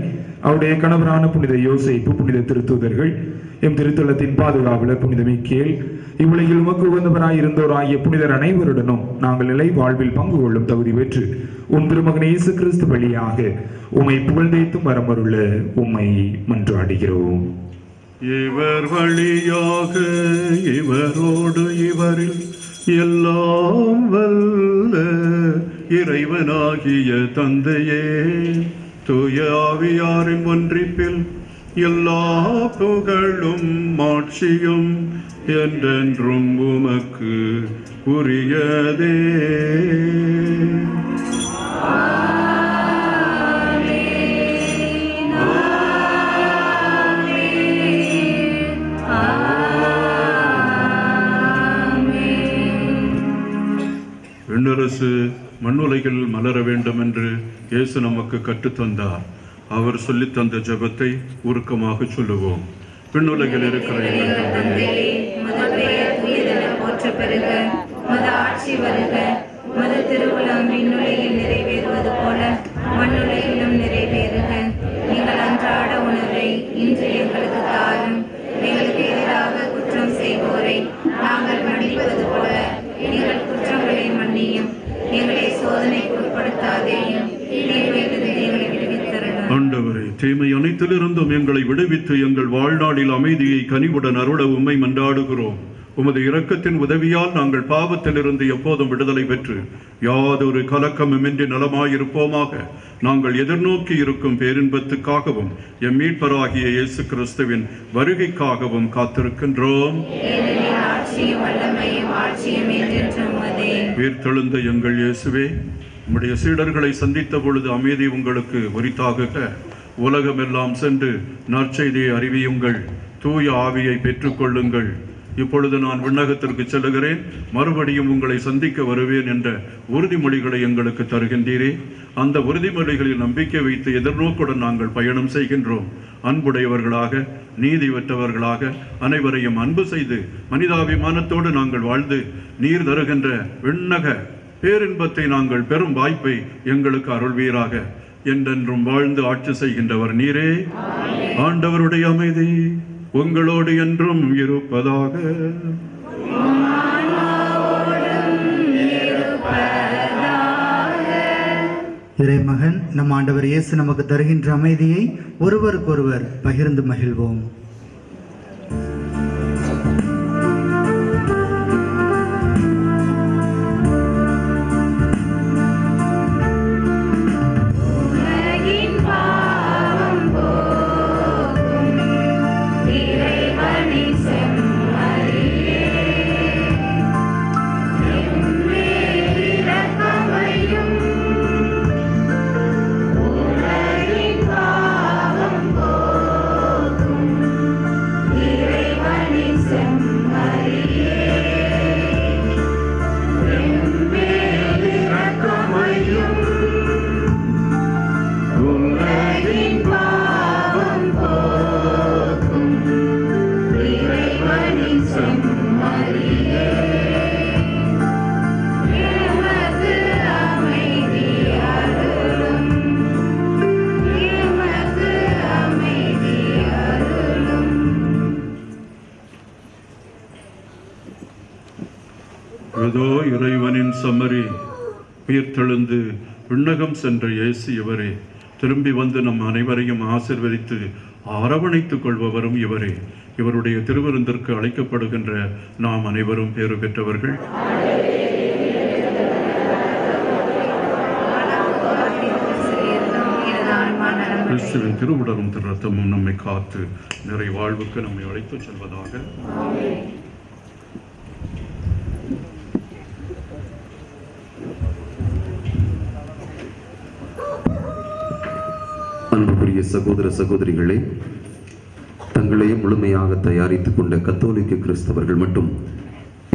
அவருடைய கணவரான புனித யோசேப்பு, புனித திருத்தூதர்கள், எம் திருத்தலத்தின் பாதுகாவலர் புனித மிக்கேல், இவ்வுலகில் உமக்கு உகந்தவராய் இருந்தோராகிய புனிதர் அனைவருடனும் நாங்கள் நிலை வாழ்வில் பங்கு கொள்ளும் தகுதி பெற்று உன் திருமகன் இயேசு கிறிஸ்து வழியாக உம்மை புகழ்ந்தேத்தும் வரமருள உம்மை மன்றாடுகிறோம். இவர் வழியாக இவரோடு இவரில் எல்லாம் வல்ல இறைவனாகிய தந்தையே, தூய ஆவியாரின் ஒன்றிப்பில் எல்லா புகழும் மாட்சியும் என்றென்றும் உமக்கு உரியதே. விண்ணரசு மண்ணுலகில் மலர வேண்டும் என்று இயேசு நமக்கு கற்றுத்தந்தார். அவர் சொல்லித் தந்த ஜெபத்தை உருக்கமாக சொல்லுவோம். விண்ணுலகில் இருக்கிற எங்கள் தந்தையே, போற்ற பெறுக, மது ஆட்சி வருக, மது திருவுளம் விண்ணுலகில் நிறைவேறுவது போல மண்ணுலகிலும் நிறைவேறுக. எங்கள் அன்றாட உணவை இன்று எங்களுக்கு தாரும். எங்களுக்கு எதிராக குற்றம் செய்வோரை நாங்கள் மன்னிப்பது போல எங்கள் குற்றங்களை மன்னியும். எங்களை சோதனைக்கு உட்படுத்தாதேயும், தீமையிலிருந்து எங்களை விடுவித்தருளும். ஆண்டவரே, தீமை அனைத்திலிருந்தும் எங்களை விடுவித்து எங்கள் வாழ்நாளில் அமைதியை கனிவுடன் அருள உம்மை மன்றாடுகிறோம். உமது இரக்கத்தின் உதவியால் நாங்கள் பாவத்திலிருந்து எப்போதும் விடுதலை பெற்று யாதொரு கலக்கமுமின்றி நலமாயிருப்போமாக. நாங்கள் எதிர்நோக்கி இருக்கும் பேரின்பத்துக்காகவும் எம் மீட்பராகிய இயேசு கிறிஸ்துவின் வருகைக்காகவும் காத்திருக்கின்றோம். உயிர்த்தெழுந்த எங்கள் இயேசுவே, உம்முடைய சீடர்களை சந்தித்த பொழுது அமைதி உங்களுக்கு உரித்தாகுக. உலகமெல்லாம் சென்று நற்செய்தியை அறிவியுங்கள். தூய ஆவியை பெற்றுக்கொள்ளுங்கள். இப்பொழுது நான் விண்ணகத்திற்கு செல்லுகிறேன், மறுபடியும் உங்களை சந்திக்க வருவேன் என்ற உறுதிமொழிகளை எங்களுக்கு தருகின்றீரே. அந்த உறுதிமொழிகளில் நம்பிக்கை வைத்து எதிர்நோக்குடன் நாங்கள் பயணம் செய்கின்றோம். அன்புடையவர்களாக, நீதிவற்றவர்களாக, அனைவரையும் அன்பு செய்து மனிதாபிமானத்தோடு நாங்கள் வாழ்ந்து நீர் தருகின்ற விண்ணக பேரின்பத்தை நாங்கள் பெறும் வாய்ப்பை எங்களுக்கு அருள்வீராக. என்றென்றும் வாழ்ந்து ஆட்சி செய்கின்றவர் நீரே. ஆண்டவருடைய அமைதி உங்களோடு என்றும் இருப்பதாக. இறைமகன் நம் ஆண்டவர் இயேசு நமக்கு தருகின்ற அமைதியை ஒருவருக்கொருவர் பகிர்ந்து மகிழ்வோம். இதோ இறைவனின் சமரி, உயிர்த்தெழுந்து விண்ணகம் சென்ற இயேசு இவரே. திரும்பி வந்து நம் அனைவரையும் ஆசிர்வதித்து அரவணைத்துக் கொள்பவரும் இவரே. இவருடைய திருவிருந்திற்கு அழைக்கப்படுகின்ற நாம் அனைவரும் பேறு பெற்றவர்கள். கிறிஸ்துவின் திருவுடலும் திரு ரத்தமும் நம்மை காத்து நிறை வாழ்வுக்கு நம்மை அழைத்து செல்வதாக. அன்புக்குரிய சகோதர சகோதரிகளே, தங்களையும் முழுமையாக தயாரித்துக் கொண்ட கத்தோலிக்க கிறிஸ்தவர்கள் மட்டும்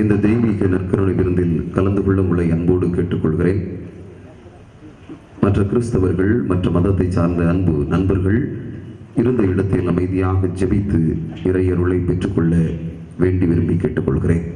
இந்த தெய்வீக நற்கருணை விருந்தில் கலந்து கொள்ள உங்களை அன்போடு கேட்டுக்கொள்கிறேன். மற்ற கிறிஸ்தவர்கள், மற்ற மதத்தை சார்ந்த அன்பு நண்பர்கள் இருந்த இடத்தில் அமைதியாக ஜெபித்து இறையருளை பெற்றுக்கொள்ள வேண்டி விரும்பி கேட்டுக்கொள்கிறேன்.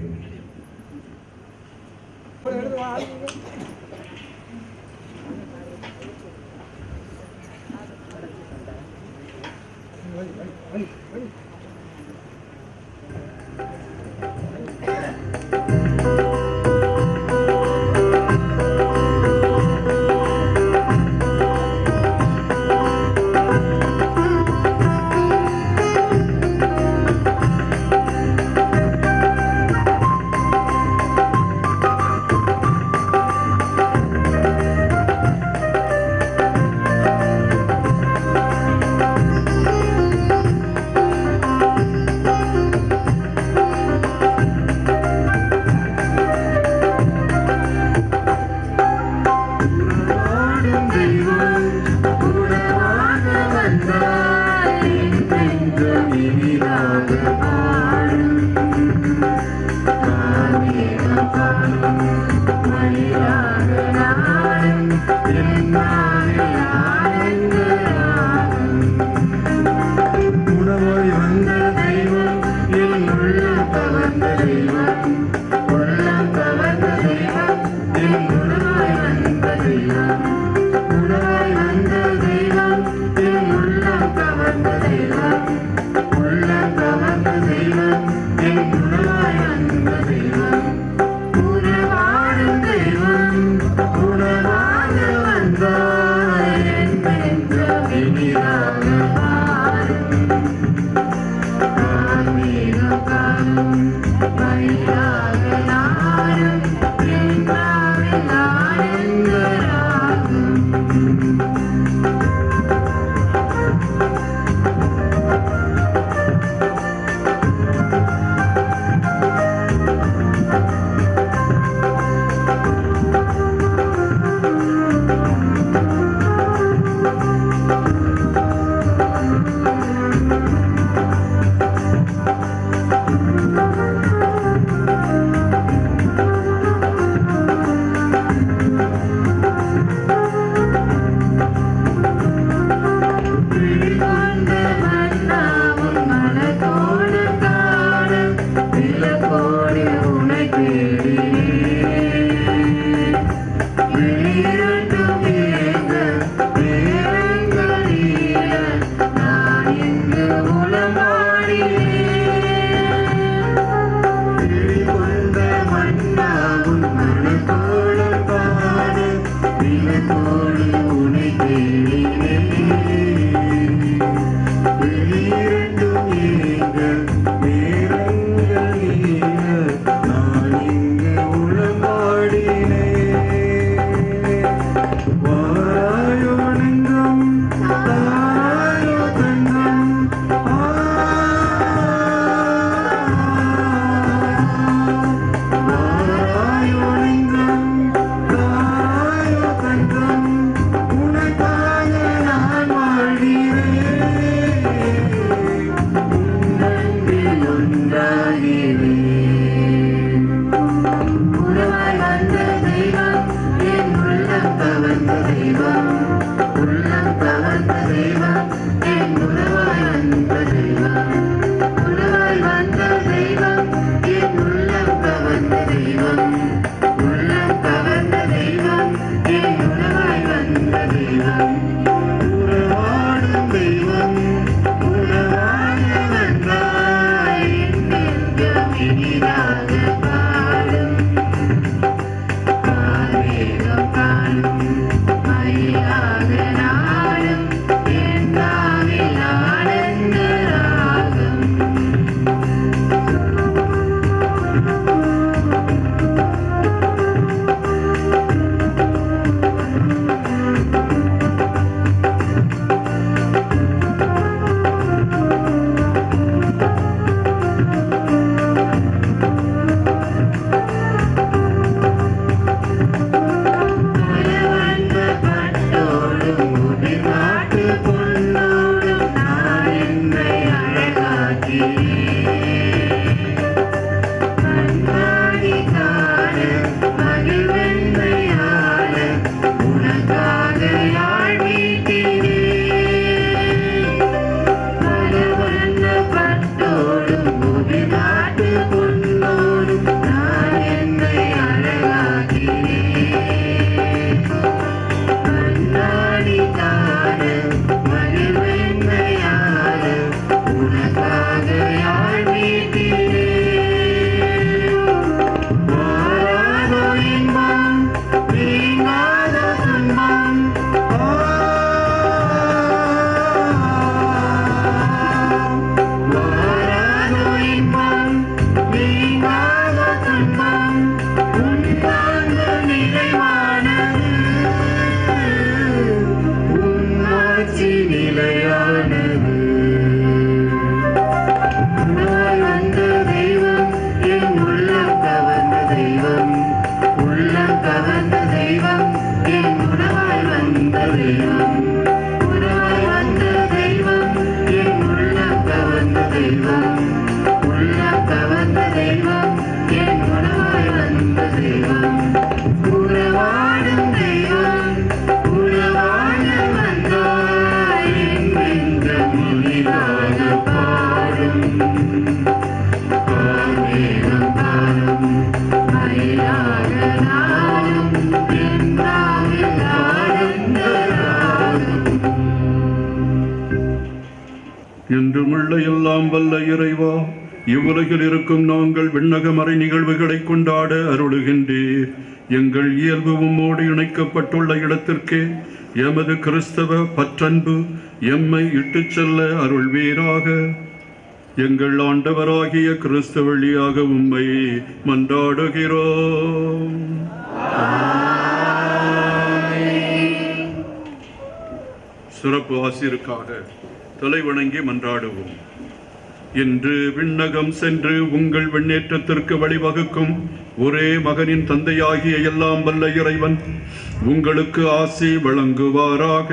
விலகோடு உனை தேடினேன். வெளியிரண்டும் ஏங்க நேரங்கள் நீங்க நான் இங்கு உளமாடினேன். வாராயோ நெஞ்சம் தாராயோ தங்கம் வாராயோ நெஞ்சம் தாராயோ தங்கம் உனக்காக நான் வாழ்கிறேன். உன்னன்பில் ஒன்றாகிறேன். உறவாய் வந்த தெய்வம் என் உள்ளம் கவர்ந்த தெய்வம். உள்ளம் கவர்ந்த தெய்வம் என் உறவாய் வந்த தெய்வம். உறவாய் வந்த தெய்வம் என் உள்ளம் கவர்ந்த தெய்வம். உள்ளம் கவர்ந்த தெய்வம் என் உறவாய் வந்த தெய்வம். உறவாடும் தெய்வம் உறவாக வந்தாய் என் நெஞ்சம் இனிதாக பாடும். கார்மேகம் காணும் மயிலாக நாடும் என் நாவில் ஆனந்த ராகம். மலவந்த பட்டோடும் முதிர் நாட்டு பொன்னோடும் நான் என்னை அழகாக்கினேன். கண்ணாடி காண மகிழ்வெண்மையாள உனக்காக யாழ் மீட்டினேன். மலவந்த பட்டோடும் முதிர் நாட்டு பொன்னோடும் நான் என்னை அழகாக்கினேன். கண்ணாடி காண மகிழ்வெண்மையாள உனக்காக யாழ் மீட்டினேன். வாராதோ இன்பம் நீங்காத துன்பம் வாராதோ இன்பம் நீங்காத துன்பம் உன் வாழ்வு நிறைவானது. உன் ஆட்சி நிலையானது. உறவாய் வந்த தெய்வம் என் உள்ளம் கவர்ந்த தெய்வம். உள்ளம் கவர்ந்த தெய்வம் என் உறவாய் வந்த தெய்வம். உறவாய் வந்த தெய்வம் என் உள்ளம் கவர்ந்த தெய்வம். உள்ளம் கவர்ந்த தெய்வம் என் உறவாய் வந்த தெய்வம். உறவாடும் தெய்வம் உறவாட வந்தாய் என் நெஞ்சம் இனிதாக பாடும். கார்மேகம் காணும் மயிலாக நாடும் என் நாவில் ஆனந்த ராகம். என்றுமுள்ள எல்லாம் வல்ல இறைவா, இவ்வுலகில் இருக்கும் நாங்கள் விண்ணக மறை நிகழ்வுகளை கொண்டாட அருளுகின்றீர். எங்கள் இயல்பு உம்மோடு இணைக்கப்பட்டுள்ள இடத்திற்கே எமது கிறிஸ்தவ பற்றன்பு எம்மை இட்டுச் செல்ல அருள்வீராக. எங்கள் ஆண்டவராகிய கிறிஸ்து வழியாக உம்மை மன்றாடுகிறோம். சிறப்பு ஆசிருக்காக தலை வணங்கி மன்றாடுவோம். இன்று விண்ணகம் சென்று உங்கள் விண்ணேற்றத்திற்கு வழிவகுக்கும் ஒரே மகனின் தந்தையாகிய எல்லாம் வல்ல இறைவன் உங்களுக்கு ஆசி வழங்குவாராக.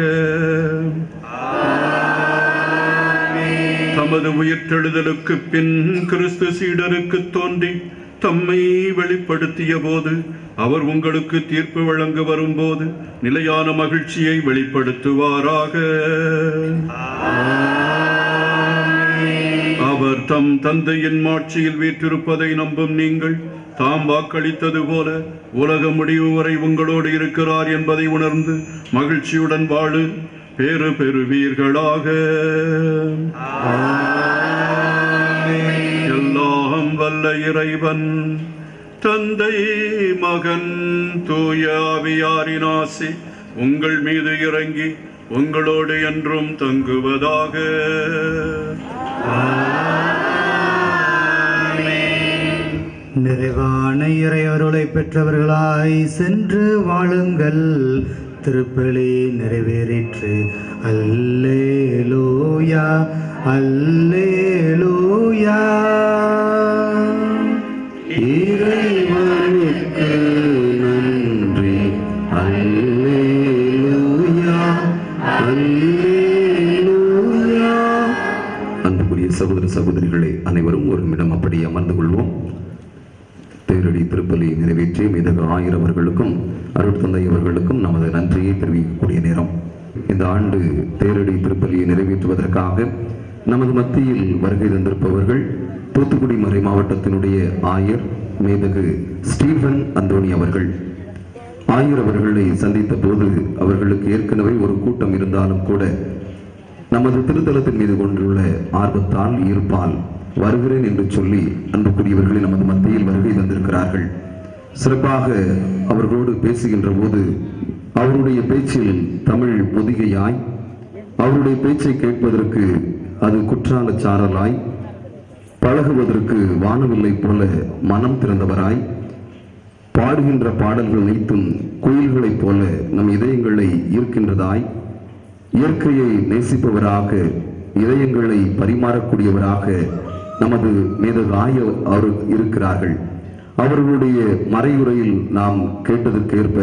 தமது உயிர்த்தெழுதலுக்கு பின் கிறிஸ்து சீடருக்கு தோன்றி தம்மை வெளிப்படுத்திய போது அவர் உங்களுக்கு தீர்ப்பு வழங்க வரும்போது நிலையான மகிழ்ச்சியை வெளிப்படுத்துவாராக. அவர் தம் தந்தையின் மாட்சியில் வீற்றிருப்பதை நம்பும் நீங்கள் தாம் வாக்களித்தது போல உலக முடிவு வரை உங்களோடு இருக்கிறார் என்பதை உணர்ந்து மகிழ்ச்சியுடன் வாழு பேறு பெறுவீர்களாக. எல்லாம் வல்ல இறைவன் தந்தை மகன் தூய ஆவியாரின் ஆசி உங்கள் மீது இறங்கி உங்களோடு என்றும் தங்குவதாக. நிறைவான இறையருளை பெற்றவர்களாய் சென்று வாழுங்கள். திருப்பலி நிறைவேறிற்று. அல்லேலூயா அல்லேலூயா. இறைவனுக்கு நன்றி. அல்லேலூயா அல்லேலூயா. அன்புக்குரிய சகோதர சகோதரிகளே, அனைவரும் ஒரு நிமிடம் அப்படி அமர்ந்து கொள்வோம். தேரடி திருப்பலி நிறைவேற்றிய மிதக ஆயர் அவர்களுக்கும் அருட்தந்தை அவர்களுக்கும் நமது நன்றியை தெரிவிக்கக்கூடிய நேரம். இந்த ஆண்டு தேரடி திருப்பலியை நிறைவேற்றுவதற்காக நமது மத்தியில் வருகை தந்திருப்பவர்கள் தூத்துக்குடி மறை மாவட்டத்தினுடைய ஆயர் மேதகு ஸ்டீபன் அந்தோணி அவர்கள். ஆயர் அவர்களை சந்தித்த போது அவர்களுக்கு ஏற்கனவே ஒரு கூட்டம் இருந்தாலும் கூட நமது திருத்தலத்தின் மீது கொண்டுள்ள ஆர்வத்தால் ஈர்ப்பால் வருகிறேன் என்று சொல்லி அன்புக்குரியவர்களை நமது மத்தியில் வருகை தந்திருக்கிறார்கள். சிறப்பாக அவர்களோடு பேசுகின்ற போது அவருடைய பேச்சில் தமிழ் பொதிகையாய், அவருடைய பேச்சை கேட்பதற்கு அது குற்றால சாரலாய், பழகுவதற்கு வானவில்லை போல மனம் திறந்தவராய், பாடுகின்ற பாடல்கள் அனைத்தும் குயில்களைப் போல நம் இதயங்களை ஈர்க்கின்றதாய், இயற்கையை நேசிப்பவராக, இதயங்களை பரிமாறக்கூடியவராக நமது மேதகாய அவர் இருக்கிறார்கள். அவர்களுடைய மறையுரையில் நாம் கேட்டதற்கேற்ப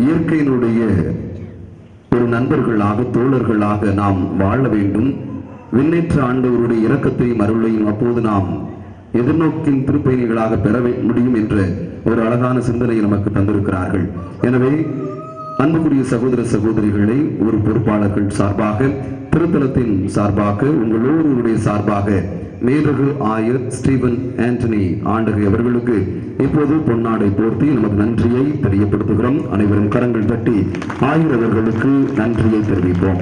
இயற்கையினுடைய ஒரு நண்பர்களாக, தோழர்களாக நாம் வாழ வேண்டும். விண்ணேற்ற ஆண்டவருடைய இரக்கத்தையும் அருளையும் அப்போது நாம் எதிர்நோக்கின் திருப்பயணிகளாக பெற முடியும் என்ற ஒரு அழகான சிந்தனையை நமக்கு தந்திருக்கிறார்கள். எனவே அன்புக்குரிய சகோதர சகோதரிகளை, ஒரு பொறுப்பாளர்கள் சார்பாக, திருத்தலத்தின் சார்பாக, உங்களோருடைய சார்பாக மேதகு ஆயர் ஸ்டீபன் ஆண்டனி ஆண்டகை அவர்களுக்கு இப்போது பொன்னாடை போர்த்தி நமது நன்றியை தெரியப்படுத்துகிறோம். அனைவரும் கரங்கள் தட்டி ஆயர் அவர்களுக்கு நன்றியை தெரிவிப்போம்.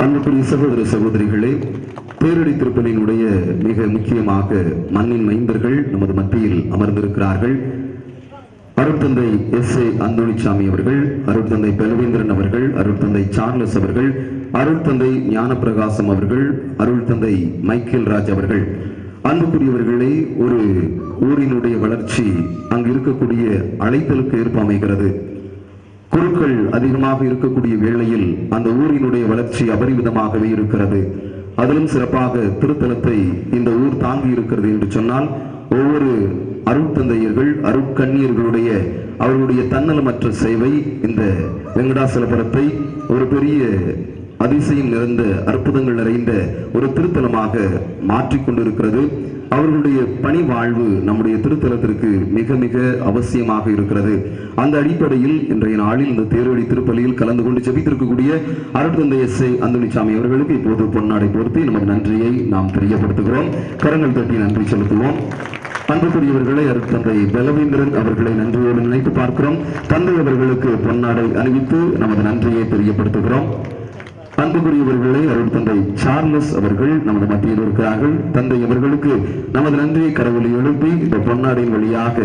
அன்புக்குரிய சகோதர சகோதரிகளே, பேரடி திருப்பலியினுடைய மிக முக்கியமாக மண்ணின் மைந்தர்கள் நமது மத்தியில் அமர்ந்திருக்கிறார்கள். அருட்தந்தை எஸ்.ஏ. அந்தோணிசாமி அவர்கள், அருட்தந்தை பெலவேந்திரன் அவர்கள், அருட்தந்தை சார்லஸ் அவர்கள், அருட்தந்தை ஞானப்பிரகாசம் அவர்கள், அருட்தந்தை மைக்கேல் ராஜ் அவர்கள். அன்புக்குரியவர்களே, ஒரு ஊரினுடைய வளர்ச்சி அங்கு இருக்கக்கூடிய அழைத்தலுக்கு ஏற்ப அமைகிறது. குருக்கள் அதிகமாக இருக்கக்கூடிய வேளையில் அந்த ஊரினுடைய வளர்ச்சி அபரிமிதமாகவே இருக்கிறது. அதிலும் சிறப்பாக திருத்தலத்தை இந்த ஊர் தாங்கி இருக்கிறது என்று சொன்னால் ஒவ்வொரு அருட்தந்தையர்கள், அருட்கண்ணியர்களுடைய அவர்களுடைய தன்னலமற்ற சேவை இந்த வெங்கடாசலபுரத்தை ஒரு பெரிய அதிசயம் நிறைந்த, அற்புதங்கள் நிறைந்த ஒரு திருத்தலமாக மாற்றிக்கொண்டிருக்கிறது. அவர்களுடைய பணி வாழ்வு நம்முடைய திருத்தலத்திற்கு மிக மிக அவசியமாக இருக்கிறது. அந்த அடிப்படையில் இன்றைய நாளில் இந்த தேர்வழி திருப்பலியில் கலந்து கொண்டு ஜெபித்திருக்கக்கூடிய அருட்தந்தை எஸ்.ஏ. அந்தோணிசாமி அவர்களுக்கு இப்போது பொன்னாடை பொருத்தி நமது நன்றியை நாம் தெரியப்படுத்துகிறோம். கரங்கள் தட்டி நன்றி செலுத்துவோம். அன்புக்குரியவர்களை, அருட்தந்தை பெலவேந்திரன் அவர்களை நன்றியோடு நினைத்து பார்க்கிறோம். தந்தை அவர்களுக்கு பொன்னாடை அணிவித்து நமது நன்றியை தெரியப்படுத்துகிறோம். அன்புக்குரியவர்களை, அருட்தந்தை சார்லஸ் அவர்கள் நமது மத்தியில் இருக்கிறார்கள். தந்தை அவர்களுக்கு நமது நன்றியை கரவொலி எழுப்பி இந்த பொன்னாடையின் வழியாக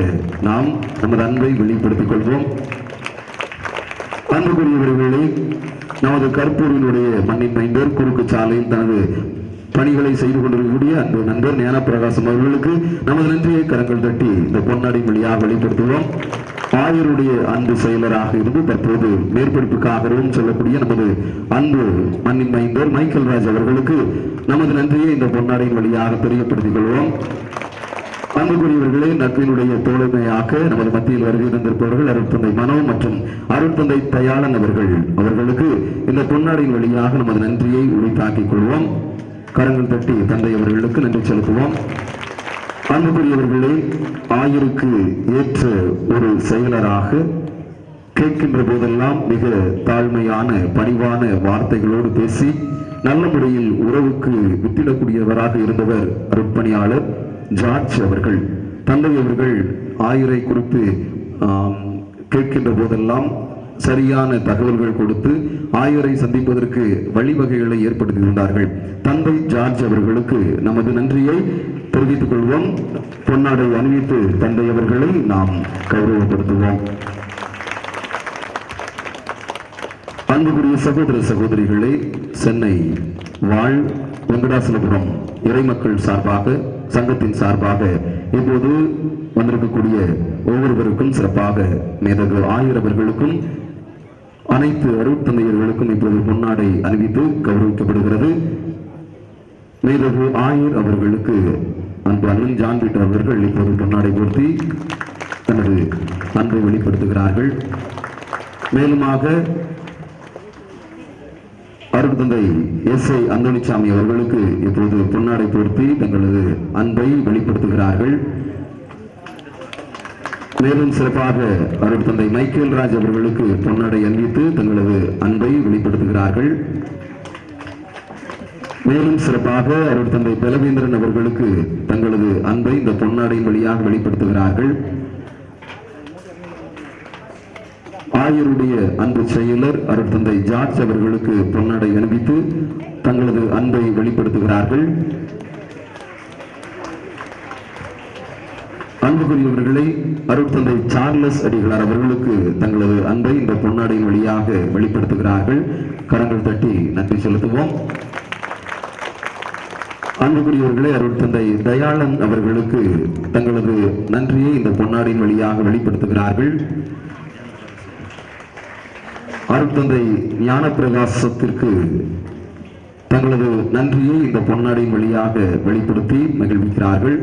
நாம் நமது அன்பை வெளிப்படுத்திக் கொள்வோம். அன்புக்குரியவர்களை, நமது கற்பூரினுடைய மண்ணின் மைந்தர் குறுக்கு சாலையில் தனது பணிகளை செய்து கொண்டிருக்கக்கூடிய அந்த நண்பர் ஞானப்பிரகாசம் அவர்களுக்கு நமது நன்றியை கரங்கள் தட்டி இந்த பொன்னாடையின் வழியாக வெளிப்படுத்துவோம். ஆயருடைய அன்பு செயலராக இருந்து தற்போது மேற்படிப்புக்காகவும் சொல்லக்கூடிய நமது அன்பு மண்ணின் மைந்தர் மைக்கேல் ராஜ் அவர்களுக்கு நமது நன்றியை இந்த பொன்னாடையின் வழியாக தெரியப்படுத்திக் கொள்வோம். அன்புக்குரியவர்களே, நட்பினுடைய தோழமையாக நமது மத்தியில் வருகை தந்திருப்பவர்கள் அருட்தந்தை மனோ மற்றும் அருட்தந்தை தயாளன் அவர்களுக்கு இந்த பொன்னாடையின் வழியாக நமது நன்றியை உரித்தாக்கிக் கொள்வோம். கரங்கள் தட்டி தந்தை அவர்களுக்கு நன்றி செலுத்துவோம். அன்புக்குரியவர்களே, ஆயருக்கு ஏற்ற ஒரு செயலராக கேட்கின்ற போதெல்லாம் மிக தாழ்மையான பணிவான வார்த்தைகளோடு பேசி நல்ல முறையில் உறவுக்கு வித்திடக்கூடியவராக இருந்தவர் அருட்பணியாளர் ஜார்ஜ் அவர்கள். தந்தை அவர்கள் ஆயரை குறித்து கேட்கின்ற போதெல்லாம் சரியான தகவல்கள் கொடுத்து ஆயரை சந்திப்பதற்கு வழிவகைகளை ஏற்படுத்தியிருந்தார்கள். தந்தை ஜார்ஜ் அவர்களுக்கு நமது நன்றியை தெரிவித்துக் கொள்வோம். பொன்னாடை அணிவித்து தந்தை அவர்களை நாம் கௌரவப்படுத்துவோம். அன்புக்குரிய சகோதர சகோதரிகளே, சென்னை வாழ் வெங்கடாசலபுரம் இறைமக்கள் சார்பாக, சங்கத்தின் சார்பாக இப்போது வந்திருக்கக்கூடிய ஒவ்வொருவருக்கும், சிறப்பாக மேதகு ஆயர் அவர்களுக்கும் அனைத்து அருட்தந்தையர்களுக்கும் இப்போது பொன்னாடை அணிவித்து கௌரவிக்கப்படுகிறது. மேதகு ஆயர் அவர்களுக்கு அன்பு அண்ணன் ஜான் பீட்டர் அவர்கள் இப்போது பொன்னாடை போர்த்தி தனது அன்பை வெளிப்படுத்துகிறார்கள். மேலுமாக அருட்தந்தை எஸ்.ஐ. அந்தோணிசாமி அவர்களுக்கு இப்போது பொன்னாடை போர்த்தி தங்களது அன்பை வெளிப்படுத்துகிறார்கள். மேலும் சிறப்பாக அருட்தந்தை மைக்கேல் ராஜ் அவர்களுக்கு பொன்னாடை அணிவித்து தங்களது அன்பை வெளிப்படுத்துகிறார்கள். மேலும் சிறப்பாக அருட்தந்தை பலவேந்திரன் அவர்களுக்கு தங்களது அன்பை இந்த பொன்னாடையின் வழியாக வெளிப்படுத்துகிறார்கள். ஆயருடைய அன்பு செயலர் அருட்தந்தை ஜார்ஜ் அவர்களுக்கு பொன்னாடை அணிவித்து தங்களது அன்பை வெளிப்படுத்துகிறார்கள். அன்புக்குரியவர்களை, அருட்தந்தை சார்லஸ் அடிகளார் அவர்களுக்கு தங்களது அன்பை இந்த பொன்னாடையின் வழியாக வெளிப்படுத்துகிறார்கள். கரங்கள் தட்டி நன்றி செலுத்துவோம். அன்புக்குரியவர்களே, அருட்தந்தை தயாளன் அவர்களுக்கு தங்களது நன்றியை இந்த பொன்னாடையின் வழியாக வெளிப்படுத்துகிறார்கள். அருட்தந்தை ஞான பிரகாசத்திற்கு தங்களது நன்றியை இந்த பொன்னாடையின் வழியாக வெளிப்படுத்தி மகிழ்விக்கிறார்கள்.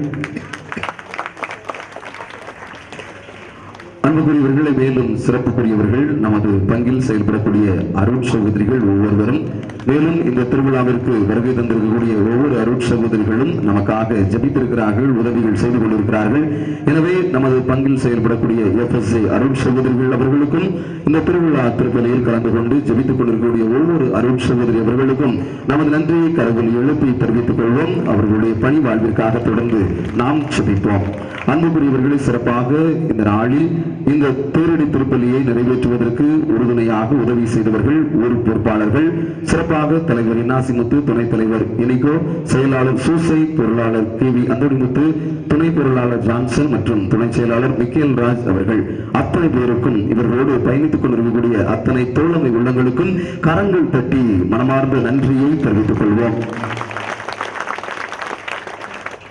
அன்புக்குரியவர்களை, மேலும் சிறப்புக்குரியவர்கள் நமது பங்கில் செயல்படக்கூடிய அருட்சகோதரிகள் ஒவ்வொருவரும், மேலும் இந்த திருவிழாவிற்கு வருகை தந்திருக்கக்கூடிய ஒவ்வொரு அருட்சகோதரிகளும் நமக்காக ஜபித்திருக்கிறார்கள், உதவிகள் செய்து கொண்டிருக்கிறார்கள். எனவே நமது பங்கில் செயல்படக்கூடிய FSA அருட்சகோதரிகள் அவர்களுக்கும், இந்த திருவிழா திருப்பலியில் கலந்து கொண்டு ஜபித்துக் கொண்டிருக்கக்கூடிய ஒவ்வொரு அருட்சகோதரி அவர்களுக்கும் நமது நன்றியை கரவில் எழுப்பி தெரிவித்துக் கொள்வோம். அவர்களுடைய பணி வாழ்விற்காக தொடர்ந்து நாம் ஜபிப்போம். அன்புக்குரியவர்களை, சிறப்பாக இந்த நாளில் இந்த தேரடி திருப்பலியை நிறைவேற்றுவதற்கு உறுதுணையாக உதவி செய்தவர்கள் ஊர் பொறுப்பாளர்கள், சிறப்பாக தலைவர் இன்னாசிமுத்து, துணைத் தலைவர் இனிகோ, செயலாளர் சூசை, பொருளாளர் KV அந்தோணிமுத்து, துணை பொருளாளர் ஜான்சன் மற்றும் துணை செயலாளர் மிக்கேல் ராஜ் அவர்கள் அத்தனை பேருக்கும், இவர்களோடு பயணித்துக் கொண்டிருக்கக்கூடிய அத்தனை தோழமை உள்ளங்களுக்கும் கரங்கள் தட்டி மனமார்ந்த நன்றியை தெரிவித்துக் கொள்வோம்.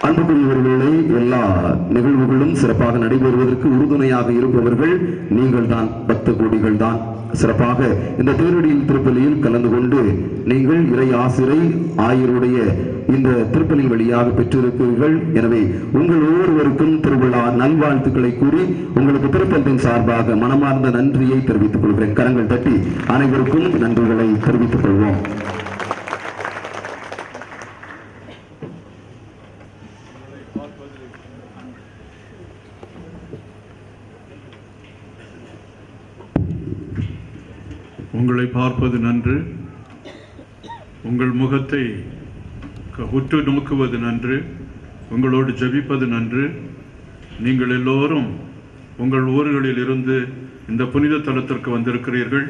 அன்புக்குரியவர்களே, எல்லா நிகழ்வுகளும் சிறப்பாக நடைபெறுவதற்கு உறுதுணையாக இருப்பவர்கள் நீங்கள் தான், பக்த கோடிகள் தான். சிறப்பாக இந்த தேரடியில் திருப்பலியில் கலந்து கொண்டு நீங்கள் இறை ஆசிரை ஆயருடைய இந்த திருப்பலின் வழியாக பெற்றிருக்கிறீர்கள். எனவே உங்கள் ஒவ்வொருவருக்கும் திருவிழா நல்வாழ்த்துக்களை கூறி உங்களுக்கு திருப்பலின் சார்பாக மனமார்ந்த நன்றியை தெரிவித்துக் கொள்கிறேன். கரங்கள் தட்டி அனைவருக்கும் நன்றிகளை தெரிவித்துக் கொள்வோம். உங்களை பார்ப்பது நன்று, உங்கள் முகத்தை உற்று நோக்குவது நன்று, உங்களோடு ஜெபிப்பது நன்று. நீங்கள் எல்லோரும் உங்கள் ஊர்களில் இருந்து இந்த புனித தலத்திற்கு வந்திருக்கிறீர்கள்.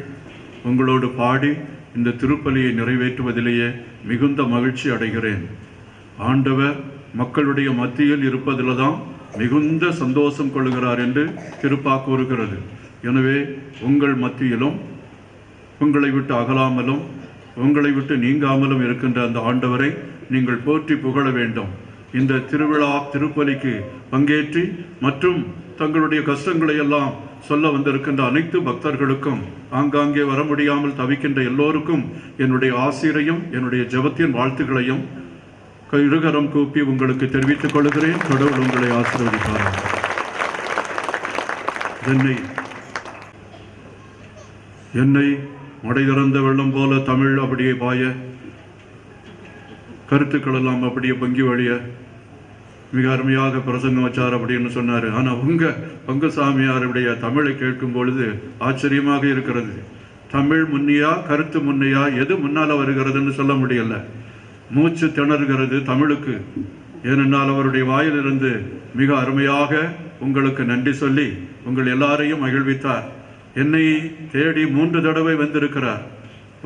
உங்களோடு பாடி இந்த திருப்பலியை நிறைவேற்றுவதிலேயே மிகுந்த மகிழ்ச்சி அடைகிறேன். ஆண்டவர் மக்களுடைய மத்தியில் இருப்பதில் தான் மிகுந்த சந்தோஷம் கொள்கிறார் என்று திருப்பாக்கு கூறுகிறது. எனவே உங்கள் மத்தியிலும் உங்களை விட்டு அகலாமலும் உங்களை விட்டு நீங்காமலும் இருக்கின்ற அந்த ஆண்டவரை நீங்கள் போற்றி புகழ வேண்டும். இந்த திருவிழா திருப்பலிக்கு பங்கேற்றி மற்றும் தங்களுடைய கஷ்டங்களை எல்லாம் சொல்ல வந்திருக்கின்ற அனைத்து பக்தர்களுக்கும், ஆங்காங்கே வர முடியாமல் தவிக்கின்ற எல்லோருக்கும் என்னுடைய ஆசிரையும் என்னுடைய ஜெபத்தின் வாழ்த்துக்களையும் இருகரம் கூப்பி உங்களுக்கு தெரிவித்துக் கொள்கிறேன். கடவுள் உங்களை ஆசீர்வதிப்பார். என்னை மடை திறந்த வெள்ளம் போல தமிழ் அப்படியே பாய, கருத்துக்கள் எல்லாம் அப்படியே பங்கி வழிய மிக அருமையாக பிரசங்கம் வச்சார் அப்படின்னு சொன்னார். ஆனால் பங்குசாமியாருடைய தமிழை கேட்கும் பொழுது ஆச்சரியமாக இருக்கிறது. தமிழ் முன்னியா கருத்து முன்னியா எது முன்னால் வருகிறதுன்னு சொல்ல முடியல. மூச்சு திணறுகிறது தமிழுக்கு. ஏனென்றால் அவருடைய வாயிலிருந்து மிக அருமையாக உங்களுக்கு நன்றி சொல்லி உங்கள் எல்லாரையும் மகிழ்வித்தார். என்னை தேடி 3 தடவை வந்திருக்கிறார்.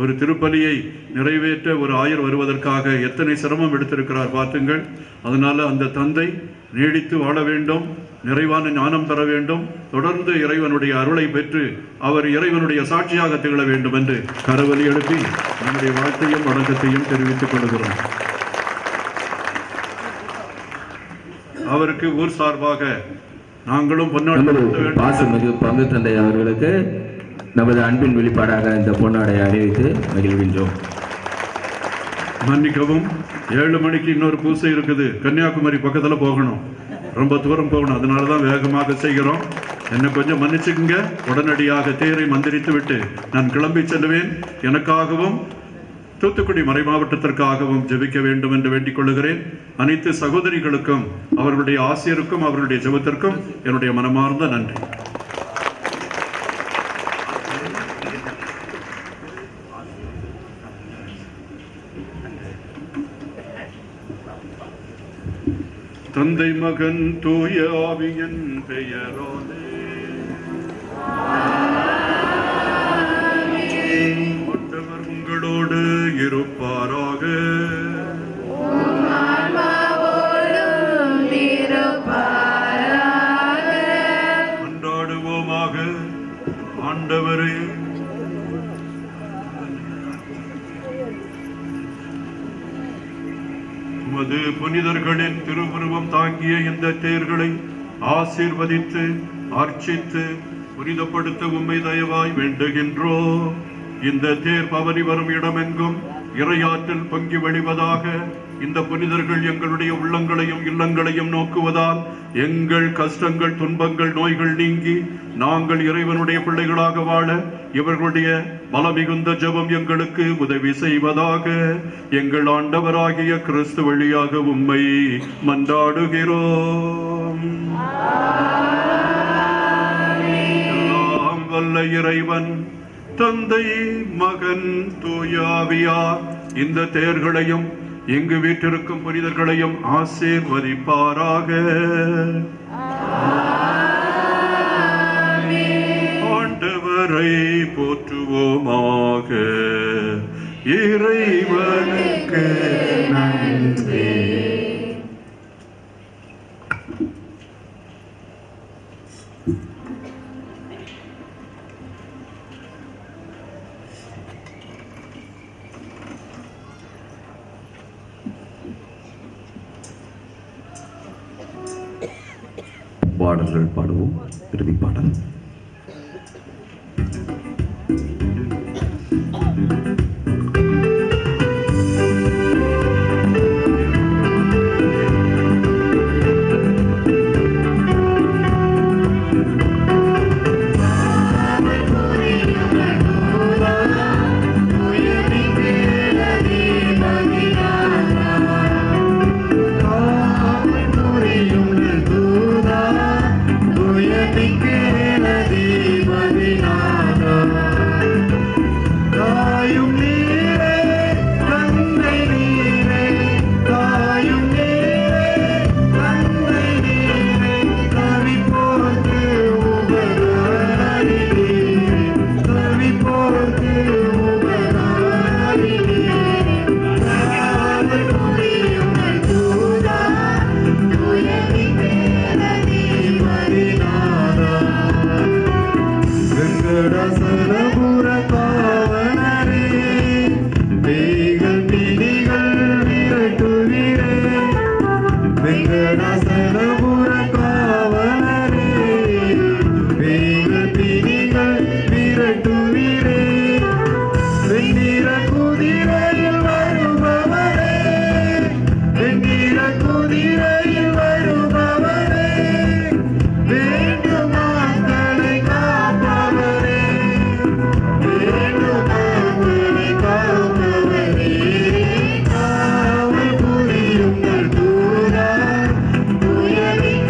ஒரு திருப்பலியை நிறைவேற்ற ஒரு ஆயர் வருவதற்காக எத்தனை சிரமம் எடுத்திருக்கிறார் பார்த்துங்கள். அதனால அந்த தந்தை நீடித்து வாழ வேண்டும், நிறைவான ஞானம் பெற வேண்டும், தொடர்ந்து இறைவனுடைய அருளை பெற்று அவர் இறைவனுடைய சாட்சியாக திகழ வேண்டும் என்று கரவொலி எழுப்பி நம்முடைய வாழ்த்தையும் வணக்கத்தையும் தெரிவித்துக் கொள்கிறோம். அவருக்கு ஊர் சார்பாக நாங்களும் பாசமிகு பங்கு தந்தை அவர்களுக்கு நமது அன்பின் வெளிப்பாடாக இந்த பொன்னாடை அறிவித்து மகிழ்கின்றோம். மன்னிக்கவும், 7 மணிக்கு இன்னொரு பூசை இருக்குது. கன்னியாகுமரி பக்கத்தில் போகணும், ரொம்ப தூரம் போகணும். அதனால தான் வேகமாக செய்கிறோம். என்னை கொஞ்சம் மன்னிச்சுக்குங்க. உடனடியாக தேரை மந்திரித்து விட்டு நான் கிளம்பி செல்லுவேன். எனக்காகவும் தூத்துக்குடி மறை மாவட்டத்திற்காகவும் ஜெபிக்க வேண்டும் என்று வேண்டிக் கொள்கிறேன். அனைத்து சகோதரிகளுக்கும் அவர்களுடைய ஆசிரியருக்கும் அவர்களுடைய ஜெபத்திற்கும் என்னுடைய மனமார்ந்த நன்றி. தந்தை மகன் தூய ஆவியின் பெயராலே ஆண்டவர் உங்களோடு இருப்பாராக. கொண்டாடுவோமாக. ஆண்டவரே, உமது புனிதர்களின் திருவுருவம் தாங்கிய இந்த தேர்களை ஆசீர்வதித்து அர்ச்சித்து புனிதப்படுத்த உம்மை தயவாய் வேண்டுகின்றோம். இந்த தேர் பவனி வரும் இடமெங்கும் இறையாற்றல் பொங்கி வழிவதாக. இந்த புனிதர்கள் எங்களுடைய உள்ளங்களையும் இல்லங்களையும் நோக்குவதால் எங்கள் கஷ்டங்கள், துன்பங்கள், நோய்கள் நீங்கி நாங்கள் இறைவனுடைய பிள்ளைகளாக வாழ இவர்களுடைய பலமிகுந்த ஜெபம் எங்களுக்கு உதவி செய்வதாக. எங்கள் ஆண்டவராகிய கிறிஸ்து வழியாக உம்மை மன்றாடுகிறோம். எல்லாம் வல்ல இறைவன் தந்தை மகன் தூய ஆவியார் இந்த தேர்களையும் இங்கு வீற்றிருக்கும் புனிதர்களையும் ஆசீர்வதிப்பாராக. ஆண்டவரை போற்றுவோமாக. இறைவனுக்கு நன்றி. பாடல்கள் பாடுவோம். இறுதி பாடல்.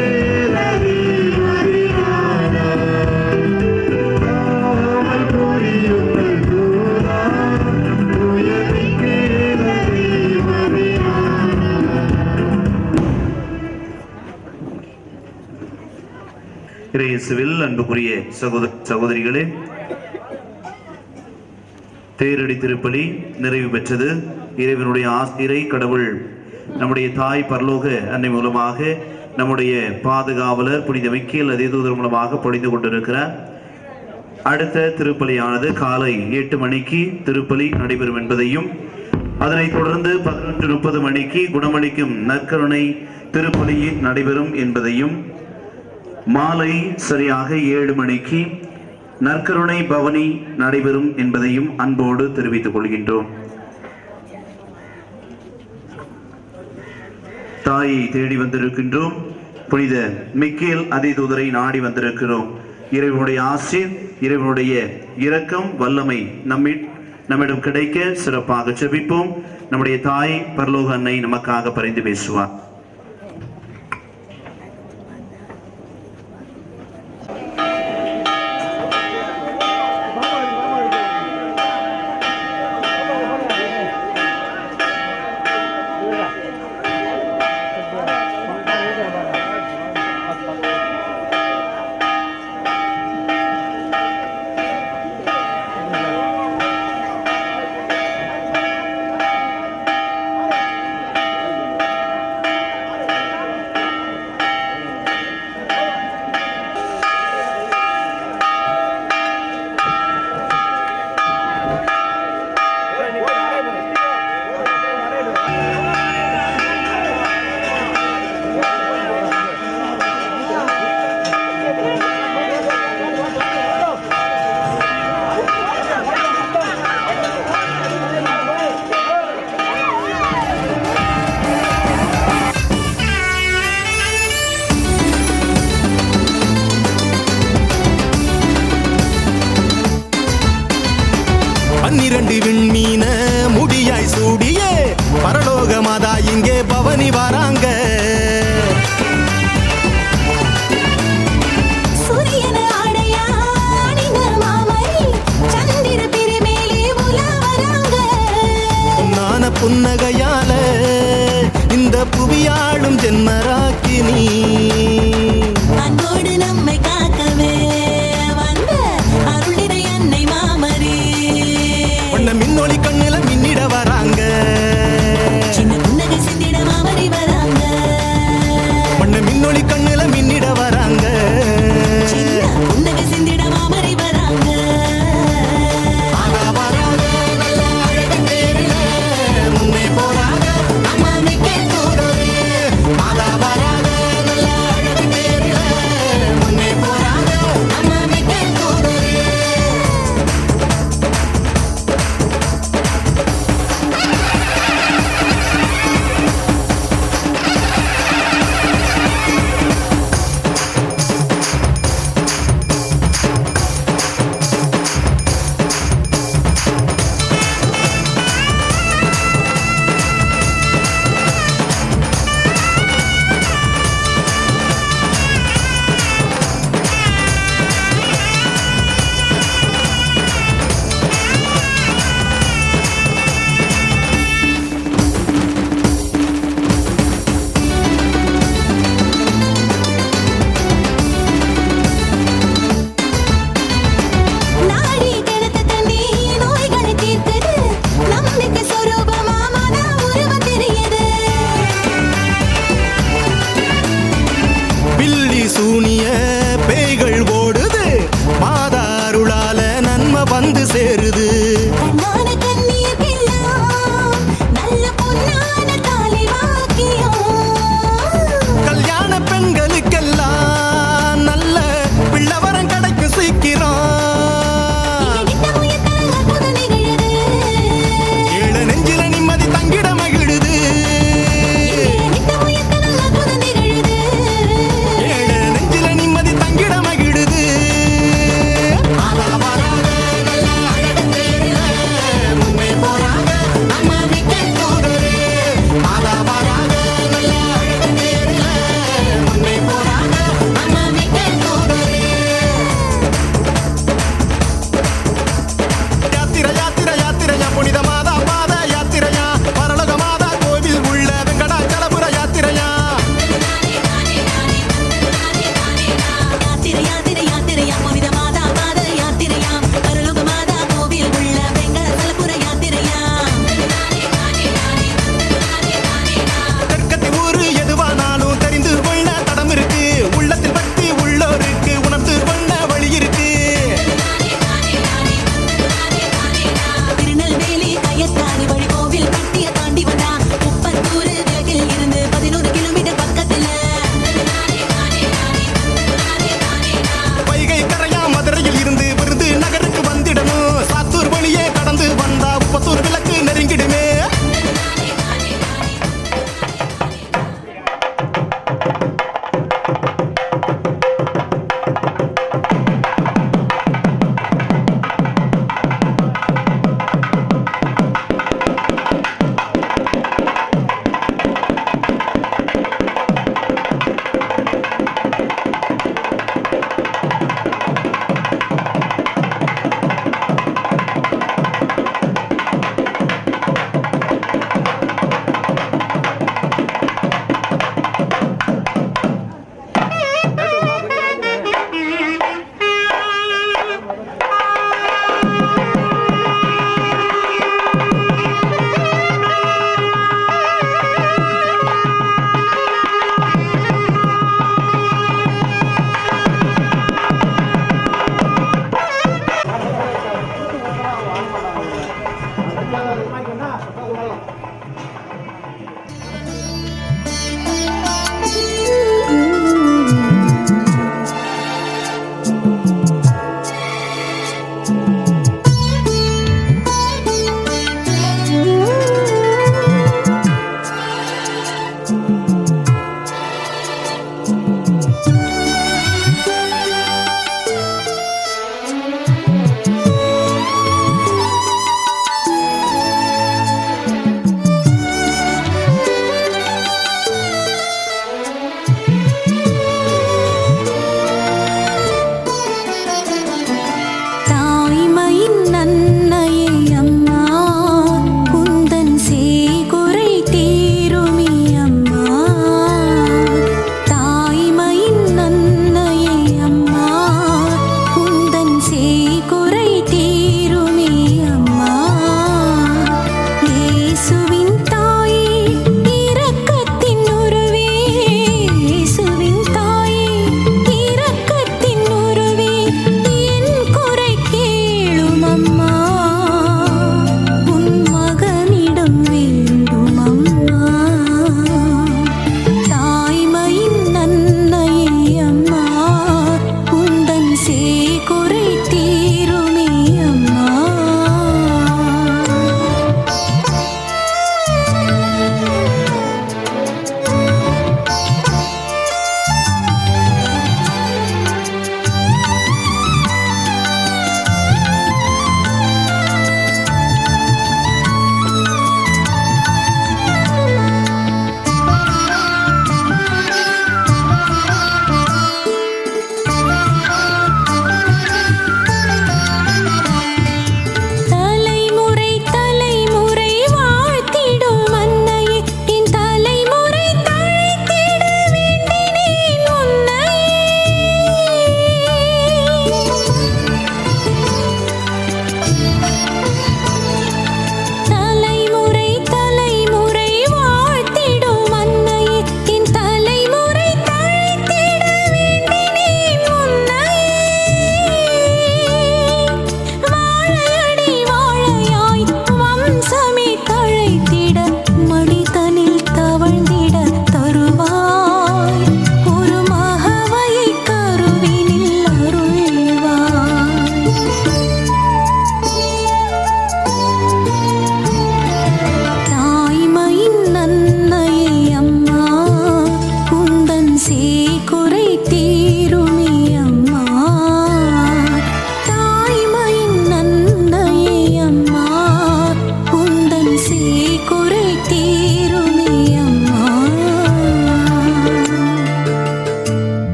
Yeah. இயேசுவில் அன்புக்குரிய சகோதரிகளே, தேரடி திருப்பலி நிறைவு பெற்றது. இறைவனுடைய ஆசிரை கடவுள் நம்முடைய தாய் பரலோக அன்னை மூலமாக நம்முடைய பாதுகாவலர் புனித மிக்கேல் அதிதூதர் மூலமாக பொழிந்து கொண்டிருக்கிறார். அடுத்த திருப்பலியானது காலை 8 மணிக்கு திருப்பலி நடைபெறும் என்பதையும், அதனைத் தொடர்ந்து 11:30 மணிக்கு குணமளிக்கும் நற்கருணை திருப்பலியில் நடைபெறும் என்பதையும், மாலை சரியாக 7 மணிக்கு நற்கருணை பவனி நடைபெறும் என்பதையும் அன்போடு தெரிவித்துக் கொள்கின்றோம். தாயை தேடி வந்திருக்கின்றோம். புனித மிக்கேல் அதிதூதரை நாடி வந்திருக்கிறோம். இறைவனுடைய ஆசீர், இறைவனுடைய இரக்கம், வல்லமை நம்மிடம் கிடைக்க சிறப்பாக ஜெபிப்போம். நம்முடைய தாய் பரலோக அன்னை நமக்காக பரிந்து பேசுவார். விண்மீன முடியாய் சூடிய பரலோக மாதா இங்கே பவனி வராங்க. புன்னகையால இந்த புவியாளும் ஜென்மராக்கினி அன்போடு நம்மை காக்கவே வந்த அருளினை அன்னை மாமரி மின்னொளி கண்ணில மின்னிட வராங்க. சின்ன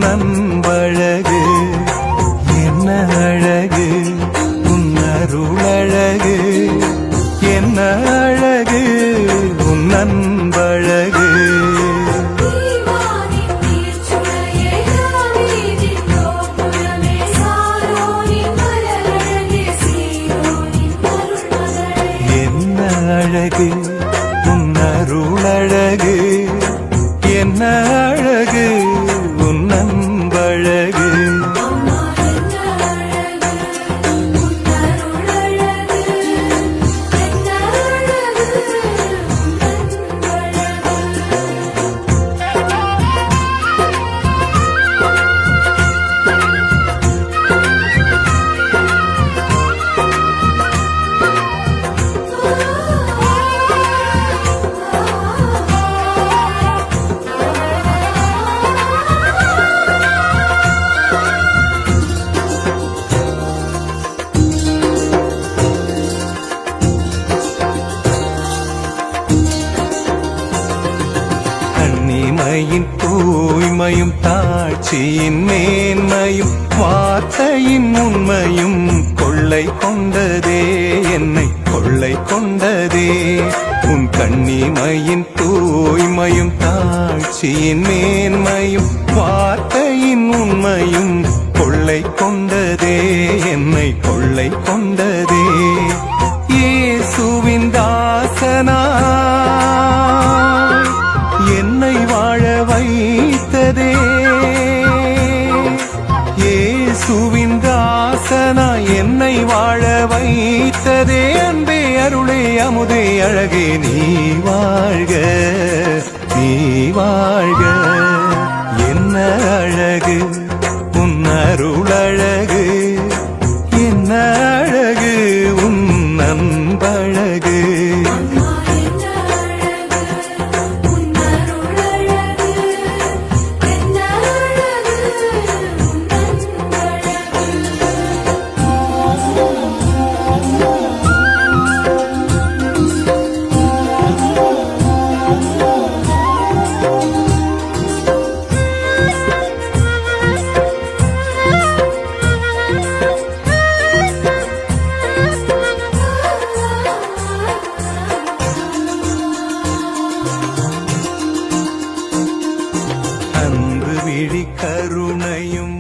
உன் அன்பழகு என்ன அழகு உன் அருளழகு என்ன அழகு உன் அன்பழகு என்ன அழகு உன் அருளழகு என்ன அழகு உன் அன்பழகு கண்ணிமையின் தூய்மையும் தாட்சியின் மேன்மையும் வார்த்தையின் உண்மையும் கொள்ளை கொண்டதே என்னை கொள்ளை கொண்டதே உன் கண்ணிமையின் தூய்மையும் தாட்சியின் மேன்மையும் வார்த்தையின் உண்மையும் கொள்ளை கொண்டதே என்னை கொள்ளை கொண்டதே இயேசுவின் தாசனா என்னை வாழ வைத்ததே இயேசுவின் தாசனா என்னை வாழ வைத்ததே அன்பே அருளே அமுதே அழகே நீ வாழ்க நீ வாழ்க என்ன அழகு உன் அருளழகு என்ன அழகு உன் அன்பழகு அன்பு விழி கருணையும்